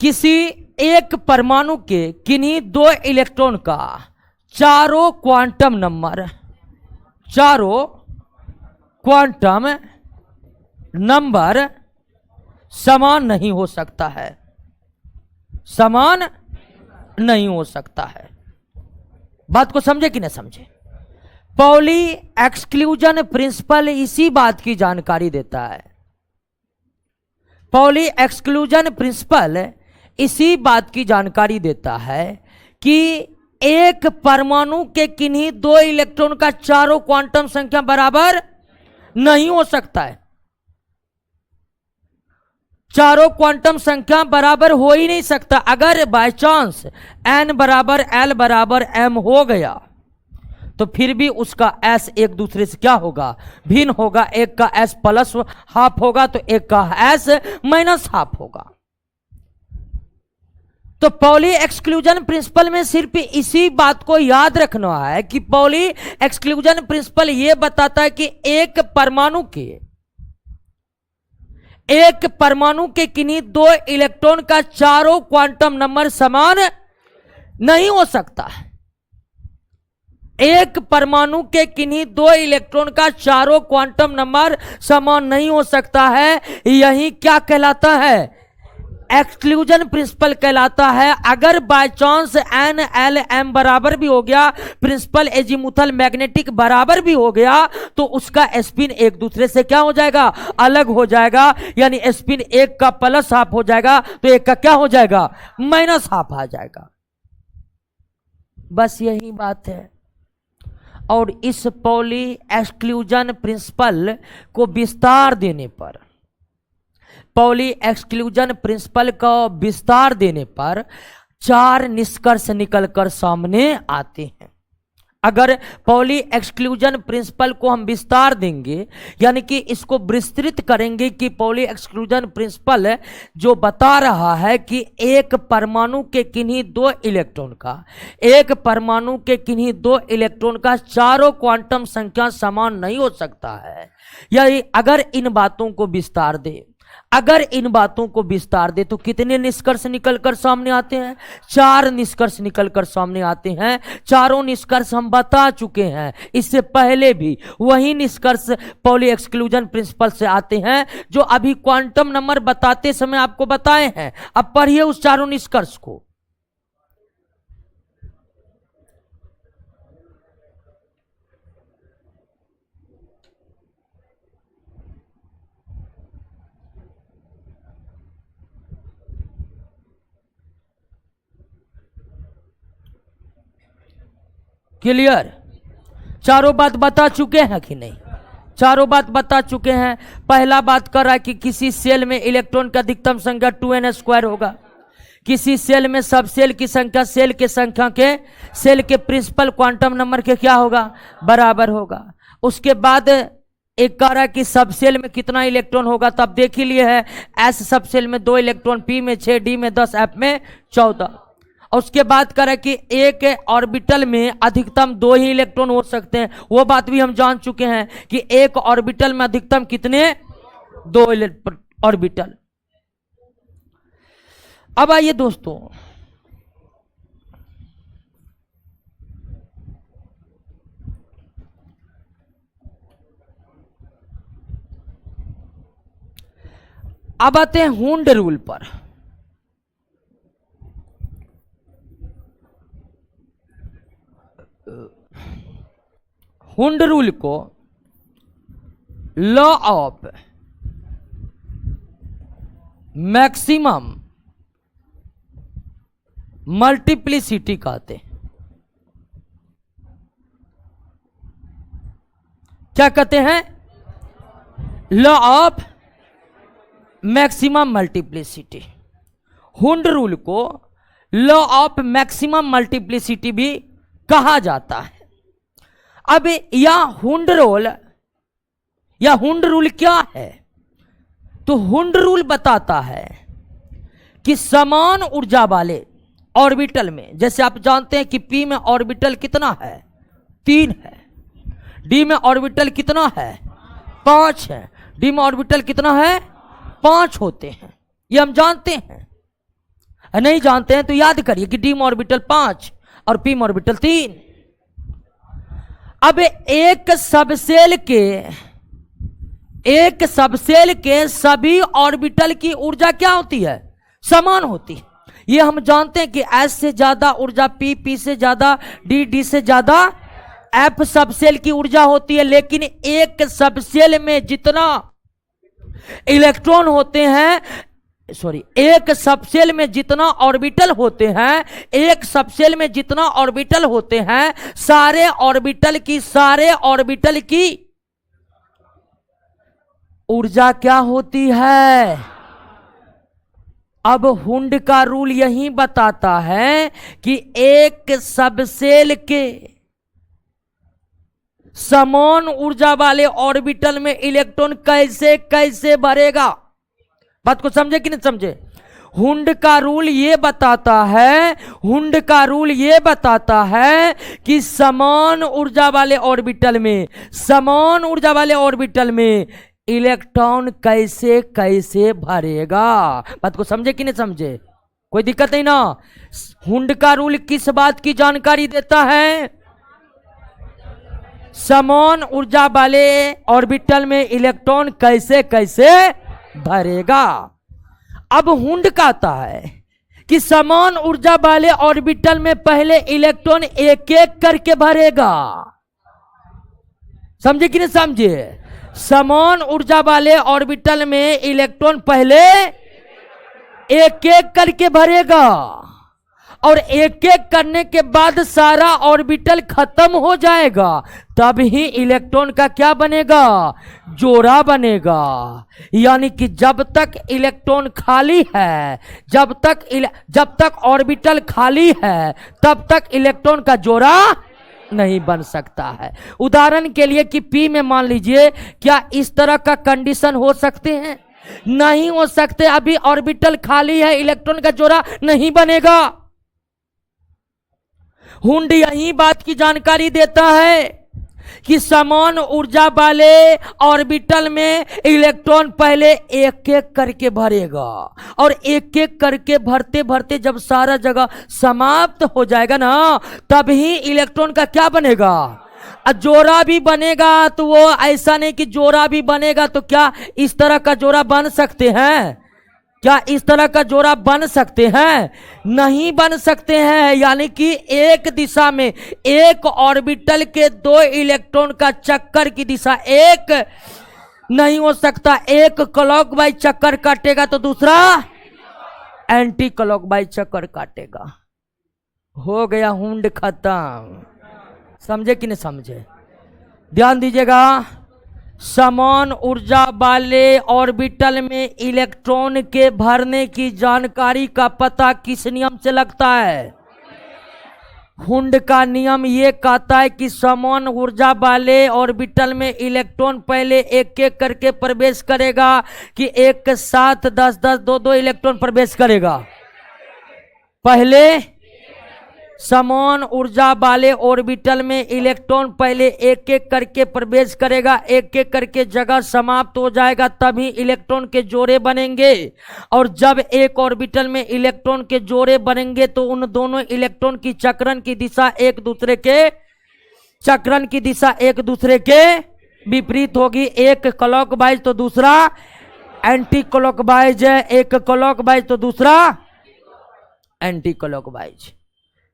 किसी एक परमाणु के किन्हीं दो इलेक्ट्रॉन का चारों क्वांटम नंबर समान नहीं हो सकता है, बात को समझे कि नहीं समझे। पॉली एक्सक्लूजन प्रिंसिपल इसी बात की जानकारी देता है, पॉली एक्सक्लूजन प्रिंसिपल इसी बात की जानकारी देता है कि एक परमाणु के किन्हीं दो इलेक्ट्रॉन का चारों क्वांटम संख्या बराबर नहीं हो सकता है, चारों क्वांटम संख्या बराबर हो ही नहीं सकता। अगर बाय चांस n बराबर l बराबर m हो गया तो फिर भी उसका s एक दूसरे से क्या होगा, भिन्न होगा। एक का s प्लस हाफ होगा तो एक का s माइनस हाफ होगा। तो पॉली एक्सक्लूजन प्रिंसिपल में सिर्फ इसी बात को याद रखना है कि पॉली एक्सक्लूजन प्रिंसिपल यह बताता है कि एक परमाणु के किन्हीं दो इलेक्ट्रॉन का चारों क्वांटम नंबर समान नहीं हो सकता है। एक परमाणु के किन्हीं दो इलेक्ट्रॉन का चारों क्वांटम नंबर समान नहीं हो सकता है। यही क्या कहलाता है, एक्सक्लूजन प्रिंसिपल कहलाता है। अगर by chance n l m बराबर भी हो गया, प्रिंसिपल एजीमुथल मैग्नेटिक बराबर भी हो गया, तो उसका स्पिन एक दूसरे से क्या हो जाएगा, अलग हो जाएगा। यानी स्पिन एक का प्लस हाफ हो जाएगा तो एक का क्या हो जाएगा, माइनस हाफ आ जाएगा। बस यही बात है। और इस पॉली एक्सक्लूजन प्रिंसिपल को विस्तार देने पर, पॉली एक्सक्लूजन प्रिंसिपल का विस्तार देने पर चार निष्कर्ष निकलकर सामने आते हैं। अगर पॉली एक्सक्लूजन प्रिंसिपल को हम विस्तार देंगे, यानी कि इसको विस्तृत करेंगे कि पॉली एक्सक्लूजन प्रिंसिपल जो बता रहा है कि एक परमाणु के किन्हीं दो इलेक्ट्रॉन का चारों क्वांटम संख्या समान नहीं हो सकता है। यानी अगर इन बातों को विस्तार दे तो कितने निष्कर्ष निकलकर सामने आते हैं, चार निष्कर्ष निकलकर सामने आते हैं। चारों निष्कर्ष हम बता चुके हैं इससे पहले भी। वही निष्कर्ष पॉली एक्सक्लूजन प्रिंसिपल से आते हैं जो अभी क्वांटम नंबर बताते समय आपको बताए हैं। अब पढ़िए उस चारों निष्कर्ष को। क्लियर, चारों बात बता चुके हैं कि नहीं, चारों बात बता चुके हैं। पहला बात कर रहा है कि किसी सेल में इलेक्ट्रॉन का अधिकतम संख्या 2n² होगा। किसी सेल में सब सेल की संख्या सेल के प्रिंसिपल क्वांटम नंबर के क्या होगा, बराबर होगा। उसके बाद एक कह रहा है कि सब सेल में कितना इलेक्ट्रॉन होगा, तब देख ही लिए है। एस सब सेल में 2 इलेक्ट्रॉन, पी में 6, डी में 10, एफ में 14। और उसके बाद कह रहा है कि एक ऑर्बिटल में अधिकतम 2 ही इलेक्ट्रॉन हो सकते हैं। वो बात भी हम जान चुके हैं कि एक ऑर्बिटल में अधिकतम कितने, 2 ऑर्बिटल। अब आइए दोस्तों, अब आते हैं हुंड रूल पर। हुंड रूल को लॉ ऑफ मैक्सिमम मल्टीप्लिसिटी कहते हैं। क्या कहते हैं? Law of maximum multiplicity. Hund rule को लॉ ऑफ मैक्सिमम मल्टीप्लिसिटी भी कहा जाता है। अब यह हुंड रूल क्या है? तो हुंड रूल बताता है कि समान ऊर्जा वाले ऑर्बिटल में, जैसे आप जानते हैं कि पी में ऑर्बिटल कितना है? 3 है। डी में ऑर्बिटल कितना है? 5 है। डी में ऑर्बिटल कितना है? 5 होते हैं। ये हम जानते हैं। नहीं जानते हैं तो याद करिए कि डी में ऑर्बिटल 5 और पी में ऑर्बिटल 3। अब एक सबसेल के सभी ऑर्बिटल की ऊर्जा क्या होती है? समान होती है। ये हम जानते हैं कि एस से ज्यादा ऊर्जा पी से ज्यादा डी से ज्यादा एफ सबसेल की ऊर्जा होती है। लेकिन एक सबसेल में जितना इलेक्ट्रॉन होते हैं, एक सबसेल में जितना ऑर्बिटल होते हैं, एक सबसेल में जितना ऑर्बिटल होते हैं, सारे ऑर्बिटल की ऊर्जा क्या होती है? अब हुंड का रूल यही बताता है कि एक सबसेल के समान ऊर्जा वाले ऑर्बिटल में इलेक्ट्रॉन कैसे कैसे भरेगा। बात को समझे कि नहीं समझे? हुंड का रूल ये बताता है कि समान ऊर्जा वाले ऑर्बिटल में इलेक्ट्रॉन कैसे कैसे भरेगा। बात को समझे कि नहीं समझे? कोई दिक्कत नहीं ना। हुंड का रूल किस बात की जानकारी देता है? समान ऊर्जा वाले ऑर्बिटल में इलेक्ट्रॉन कैसे कैसे भरेगा। अब हुंड कहता है कि समान ऊर्जा वाले ऑर्बिटल में पहले इलेक्ट्रॉन एक एक करके भरेगा। समझे कि नहीं समझे? समान ऊर्जा वाले ऑर्बिटल में इलेक्ट्रॉन पहले एक एक करके भरेगा और एक एक करने के बाद सारा ऑर्बिटल खत्म हो जाएगा, तब ही इलेक्ट्रॉन का क्या बनेगा? जोड़ा बनेगा। यानी कि जब तक इलेक्ट्रॉन खाली है, जब तक ऑर्बिटल खाली है, तब तक इलेक्ट्रॉन का जोड़ा नहीं बन सकता है। उदाहरण के लिए कि पी में मान लीजिए, क्या इस तरह का कंडीशन हो सकते हैं? नहीं हो सकते। अभी ऑर्बिटल खाली है, इलेक्ट्रॉन का जोड़ा नहीं बनेगा। हुंड यही बात की जानकारी देता है कि समान ऊर्जा वाले ऑर्बिटल में इलेक्ट्रॉन पहले एक एक करके भरेगा और एक एक करके भरते भरते जब सारा जगह समाप्त हो जाएगा ना, तभी इलेक्ट्रॉन का क्या बनेगा? जोड़ा भी बनेगा। तो वो ऐसा नहीं कि जोड़ा भी बनेगा तो क्या इस तरह का जोड़ा बन सकते हैं? क्या इस तरह का जोड़ा बन सकते हैं? नहीं बन सकते हैं। यानी कि एक दिशा में एक ऑर्बिटल के 2 इलेक्ट्रॉन का चक्कर की दिशा एक नहीं हो सकता। एक क्लॉकवाइज चक्कर काटेगा तो दूसरा एंटी क्लॉकवाइज चक्कर काटेगा। हो गया हुंड खत्म। समझे कि नहीं समझे? ध्यान दीजिएगा। समान ऊर्जा वाले ऑर्बिटल में इलेक्ट्रॉन के भरने की जानकारी का पता किस नियम से लगता है? हुंड का नियम ये कहता है कि समान ऊर्जा वाले ऑर्बिटल में इलेक्ट्रॉन पहले एक एक करके प्रवेश करेगा कि एक साथ 10-10 2-2 इलेक्ट्रॉन प्रवेश करेगा। पहले समान ऊर्जा वाले ऑर्बिटल में इलेक्ट्रॉन पहले एक एक करके प्रवेश करेगा, एक एक करके जगह समाप्त हो जाएगा, तभी इलेक्ट्रॉन के जोड़े बनेंगे। और जब एक ऑर्बिटल में इलेक्ट्रॉन के जोड़े बनेंगे तो उन दोनों इलेक्ट्रॉन की चक्रण की दिशा एक दूसरे के विपरीत होगी। एक क्लॉकवाइज तो दूसरा एंटी क्लॉकवाइज है, एक क्लॉकवाइज तो दूसरा एंटी क्लॉकवाइज।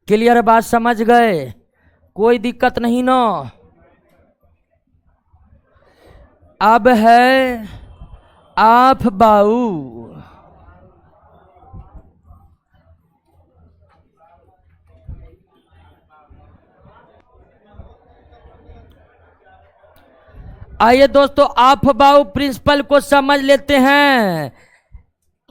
क्लियर बात समझ गए? कोई दिक्कत नहीं ना। अब है आप बाऊ। आइए दोस्तों, आप बाऊ प्रिंसिपल को समझ लेते हैं।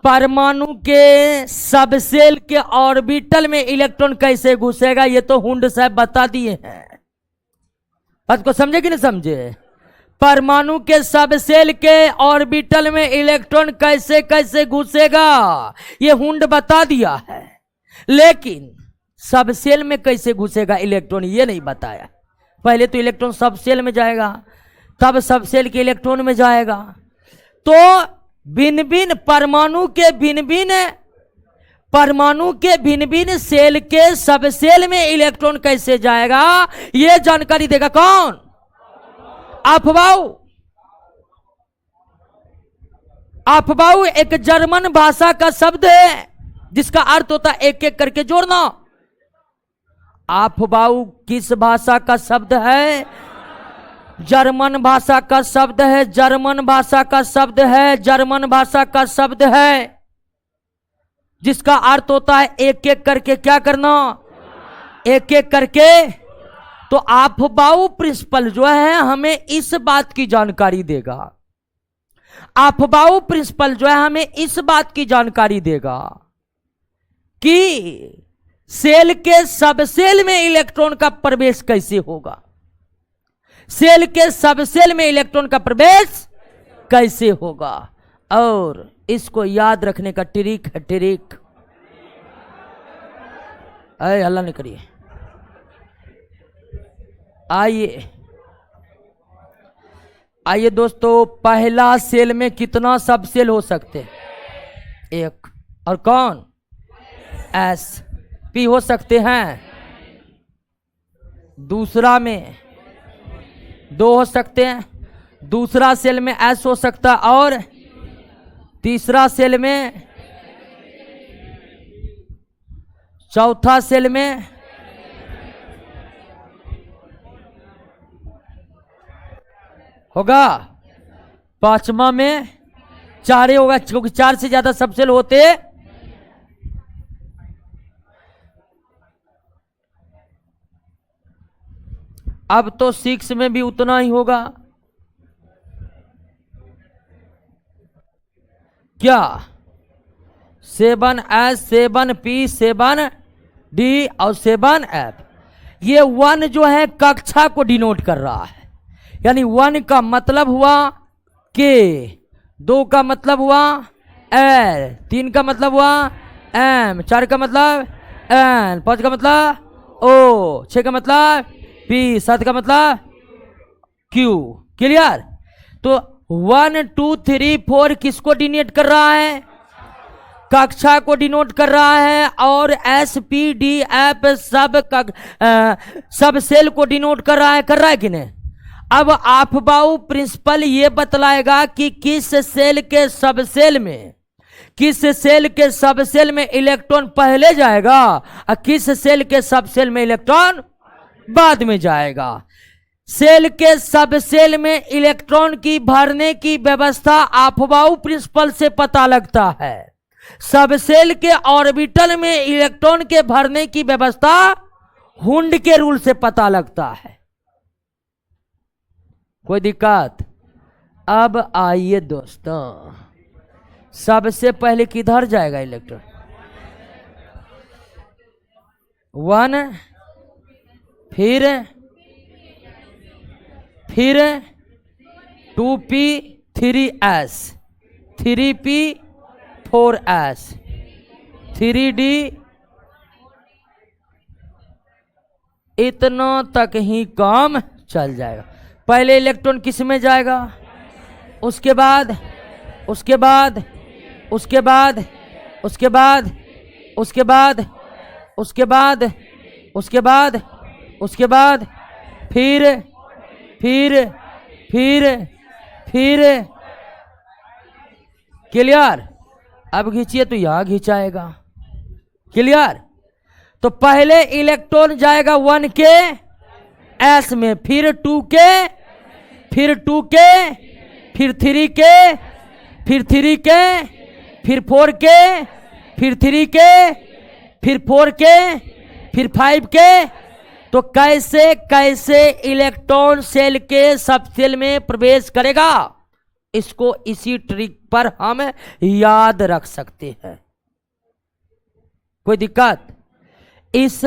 परमाणु के सब सेल के ऑर्बिटल में इलेक्ट्रॉन कैसे घुसेगा, ये तो हुंड साहब बता दिए हैं। बात को समझे कि नहीं समझे? परमाणु के सब सेल के ऑर्बिटल में इलेक्ट्रॉन कैसे कैसे घुसेगा ये हुंड बता दिया है, लेकिन सब सेल में कैसे घुसेगा इलेक्ट्रॉन ये नहीं बताया। पहले तो इलेक्ट्रॉन सब सेल में जाएगा, तब सब सेल के इलेक्ट्रॉन में जाएगा। तो भिन्न भिन्न परमाणु के भिन्न भिन्न सेल के सब सेल में इलेक्ट्रॉन कैसे जाएगा ये जानकारी देगा कौन? अफबाऊ। अफबाऊ एक जर्मन भाषा का शब्द है जिसका अर्थ होता है एक एक करके जोड़ना। अफबाऊ किस भाषा का शब्द है? जर्मन भाषा का शब्द है, जर्मन भाषा का शब्द है, जर्मन भाषा का शब्द है जिसका अर्थ होता है एक एक करके क्या करना, एक एक करके। तो अफबाऊ प्रिंसिपल जो है हमें इस बात की जानकारी देगा, अफबाऊ प्रिंसिपल जो है हमें इस बात की जानकारी देगा कि सेल के सब सेल में इलेक्ट्रॉन का प्रवेश कैसे होगा, सेल के सब सेल में इलेक्ट्रॉन का प्रवेश कैसे होगा। और इसको याद रखने का ट्रिक है, ट्रिक। अरे हल्ला नहीं करिए। आइए आइए दोस्तों, पहला सेल में कितना सब सेल हो सकते? एक। और कौन? एस पी हो सकते हैं। दूसरा में 2 हो सकते हैं, दूसरा सेल में एस हो सकता, और तीसरा सेल में, चौथा सेल में, होगा, पांचवा में 4 होगा क्योंकि 4 से ज्यादा सब सेल होते। अब तो 6 में भी उतना ही होगा क्या? 7S 7P 7D और 7F। ये 1 जो है कक्षा को डिनोट कर रहा है, यानी 1 का मतलब हुआ के, 2 का मतलब हुआ L, 3 का मतलब हुआ M, 4 का मतलब N, 5 का मतलब O, 6 का मतलब P, 7 का मतलब Q। क्लियर? तो 1 2 3 4 किसको डिनोट कर रहा है? कक्षा को डिनोट कर रहा है। और S P D F सब सेल को डिनोट कर रहा है कि नहीं? अब अफबाऊ प्रिंसिपल ये बतलाएगा कि किस सेल के सब सेल में, किस सेल के सब सेल में इलेक्ट्रॉन पहले जाएगा और किस सेल के सब सेल में इलेक्ट्रॉन बाद में जाएगा। सेल के सब सेल में इलेक्ट्रॉन की भरने की व्यवस्था अफबाऊ प्रिंसिपल से पता लगता है। सब सेल के ऑर्बिटल में इलेक्ट्रॉन के भरने की व्यवस्था हुंड के रूल से पता लगता है। कोई दिक्कत? अब आइए दोस्तों, सबसे पहले किधर जाएगा इलेक्ट्रॉन? 1, फिर 2P 3S, 3P 4S, 3D, इतना तक ही काम चल जाएगा। पहले इलेक्ट्रॉन किस में जाएगा, उसके बाद उसके बाद उसके बाद उसके बाद उसके बाद उसके बाद उसके बाद उसके बाद फिर फिर फिर फिर क्लियर। अब खींचिए तो यहां खिंचाएगा। क्लियर। तो पहले इलेक्ट्रॉन जाएगा 1 के एस में, फिर 2 के, फिर 2 के, फिर 3 के, फिर 3 के, फिर 4 के, फिर 3 के, फिर 4 के, फिर 5 के। तो कैसे कैसे इलेक्ट्रॉन सेल के सब सेल में प्रवेश करेगा, इसको इसी ट्रिक पर हम याद रख सकते हैं। कोई दिक्कत? इस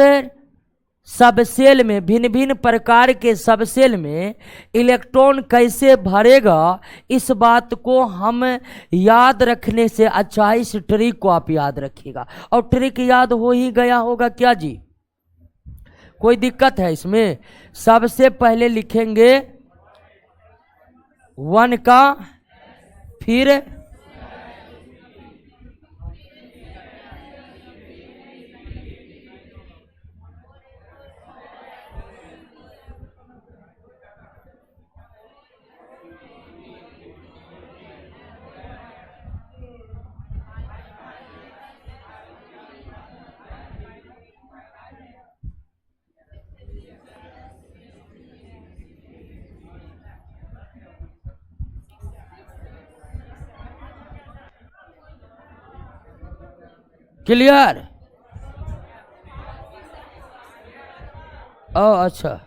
सब सेल में, भिन्न भिन्न प्रकार के सब सेल में इलेक्ट्रॉन कैसे भरेगा, इस बात को हम याद रखने से अच्छा इस ट्रिक को आप याद रखिएगा। और ट्रिक याद हो ही गया होगा क्या जी? कोई दिक्कत है इसमें? सबसे पहले लिखेंगे 1 का, फिर क्लियर। ओ अच्छा,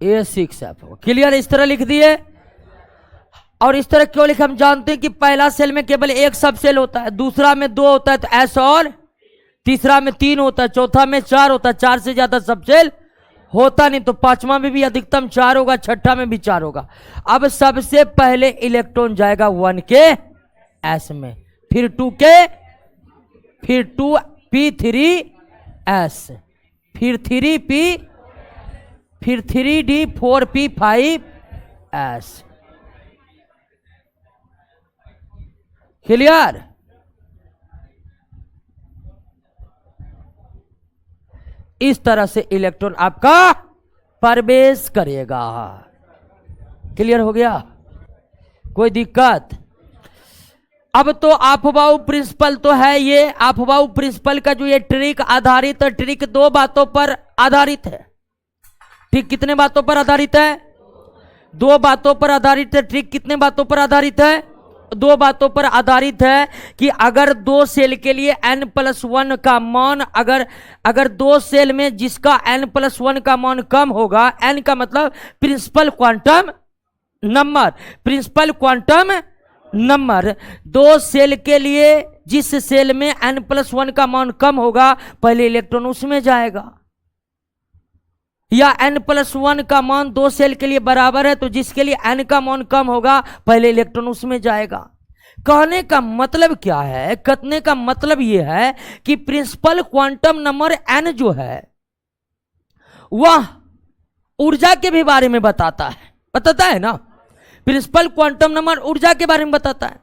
A6F क्लियर। इस तरह लिख दिए। और इस तरह क्यों लिखा, हम जानते हैं कि पहला सेल में केवल एक सब सेल होता है, दूसरा में 2 होता है तो S, और तीसरा में 3 होता है, चौथा में 4 होता है। 4 से ज्यादा सब सेल होता नहीं, तो पांचवा में भी अधिकतम 4 होगा, छठा में भी 4 होगा। अब सबसे पहले इलेक्ट्रॉन जाएगा 1 के S में, फिर 2 के, फिर 2p3s, फिर 3p, फिर 3d4p5s। क्लियर। इस तरह से इलेक्ट्रॉन आपका प्रवेश करेगा। क्लियर हो गया? कोई दिक्कत? अब तो आफबाउ प्रिंसिपल तो है, ये आफबाउ प्रिंसिपल का जो ये ट्रिक आधारित है, ट्रिक 2 बातों पर आधारित है। ट्रिक कितने बातों पर आधारित है? 2 बातों पर आधारित है। ट्रिक कितने बातों पर आधारित है? 2 बातों पर आधारित है कि अगर 2 सेल के लिए n+1 का मान, अगर 2 सेल में जिसका n+1 का मान कम होगा, n का मतलब principal quantum number, principal quantum number, 2 shell के लिए जिस सेल में n+1 का मान कम होगा पहले इलेक्ट्रॉन उसमें जाएगा। या n+1 का मान 2 सेल के लिए बराबर है तो जिसके लिए n का मान कम होगा पहले इलेक्ट्रॉन उसमें जाएगा। कहने का मतलब क्या है? कहने का मतलब यह है कि प्रिंसिपल क्वांटम नंबर n जो है वह ऊर्जा के भी बारे में बताता है ना। प्रिंसिपल क्वांटम नंबर ऊर्जा के बारे में बताता है।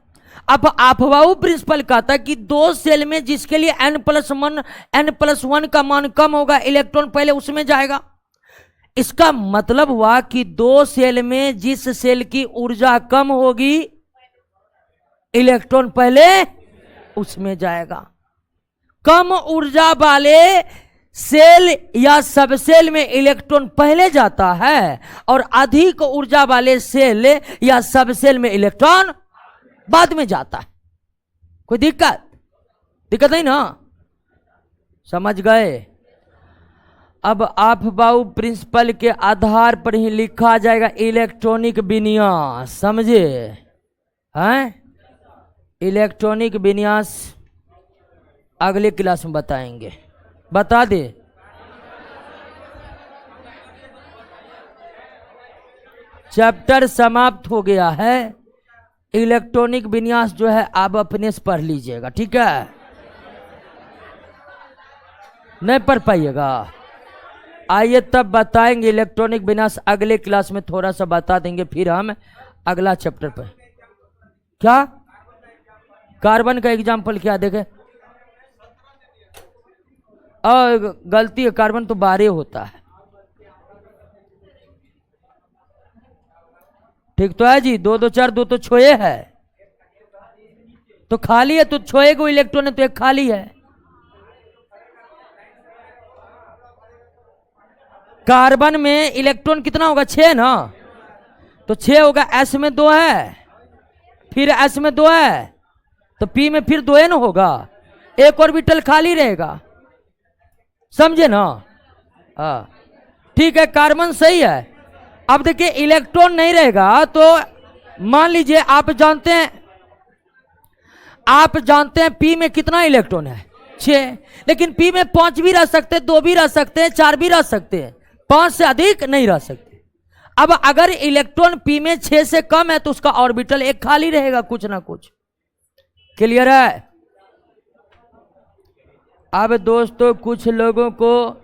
अब आफबाउ प्रिंसिपल कहता है कि 2 सेल में जिसके लिए n+1 का मान कम होगा इलेक्ट्रॉन पहले उसमें जाएगा। इसका मतलब हुआ कि 2 सेल में जिस सेल की ऊर्जा कम होगी इलेक्ट्रॉन पहले उसमें जाएगा। कम ऊर्जा वाले सेल या सबसेल में इलेक्ट्रॉन पहले जाता है और अधिक ऊर्जा वाले सेल या सबसेल में इलेक्ट्रॉन बाद में जाता है। कोई दिक्कत नहीं ना? समझ गए? अब आफबाउ प्रिंसिपल के आधार पर ही लिखा जाएगा इलेक्ट्रॉनिक विन्यास। समझे हैं? इलेक्ट्रॉनिक विन्यास अगले क्लास में बताएंगे। बता दे। चैप्टर समाप्त हो गया है। इलेक्ट्रॉनिक विन्यास जो है आप अपने से पढ़ लीजिएगा, ठीक है? नहीं पढ़ पाइएगा? आइए तब बताएंगे इलेक्ट्रॉनिक विन्यास अगले क्लास में, थोड़ा सा बता देंगे, फिर हम अगला चैप्टर पर। क्या कार्बन का एग्जाम्पल क्या देखे? गलती है, कार्बन तो 12 होता है। ठीक तो है जी, 2 2 4 2 तो छोए है, तो खाली है, तो छोए को इलेक्ट्रॉन है तो एक खाली है। कार्बन में इलेक्ट्रॉन कितना होगा? 6 ना, तो 6 होगा। एस में 2 है, फिर एस में 2 है, तो पी में फिर 2 न होगा, एक ऑर्बिटल खाली रहेगा, समझे ना? हाँ ठीक है, कार्बन सही है। अब देखिए इलेक्ट्रॉन नहीं रहेगा तो मान लीजिए आप जानते हैं पी में कितना इलेक्ट्रॉन है? 6, लेकिन पी में 5 भी रह सकते हैं, 2 भी रह सकते हैं, 4 भी रह सकते हैं, 5 से अधिक नहीं रह सकते। अब अगर इलेक्ट्रॉन पी में 6 से कम है तो उसका ऑर्बिटल एक खाली रहेगा, कुछ ना कुछ। क्लियर है? अब दोस्तों कुछ लोगों को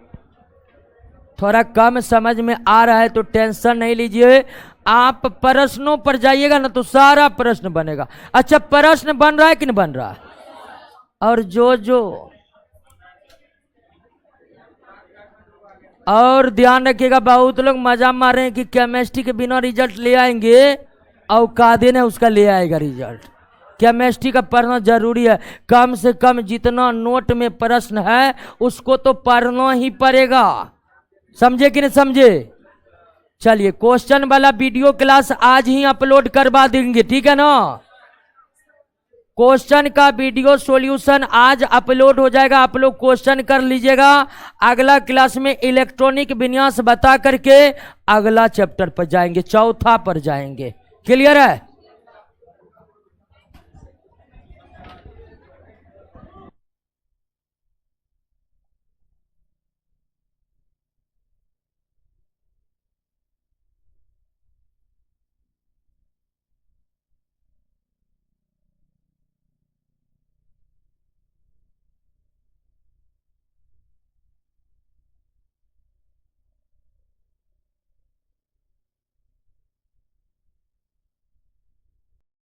थोड़ा कम समझ में आ रहा है तो टेंशन नहीं लीजिए, आप प्रश्नों पर जाइएगा ना तो सारा प्रश्न बनेगा। अच्छा प्रश्न बन रहा है कि नहीं बन रहा? और और ध्यान रखिएगा, बहुत लोग मजा मार रहे हैं कि केमिस्ट्री के बिना रिजल्ट ले आएंगे, और कादिन है उसका ले आएगा रिजल्ट। केमिस्ट्री का पढ़ना जरूरी है, कम से कम जितना नोट में प्रश्न है उसको तो पढ़ना ही पड़ेगा, समझे कि नहीं समझे? चलिए क्वेश्चन वाला वीडियो क्लास आज ही अपलोड करवा देंगे, ठीक है ना? क्वेश्चन का वीडियो सॉल्यूशन आज अपलोड हो जाएगा, आप लोग क्वेश्चन कर लीजिएगा। अगला क्लास में इलेक्ट्रॉनिक विन्यास बता करके अगला चैप्टर पर जाएंगे, चौथा पर जाएंगे। क्लियर है?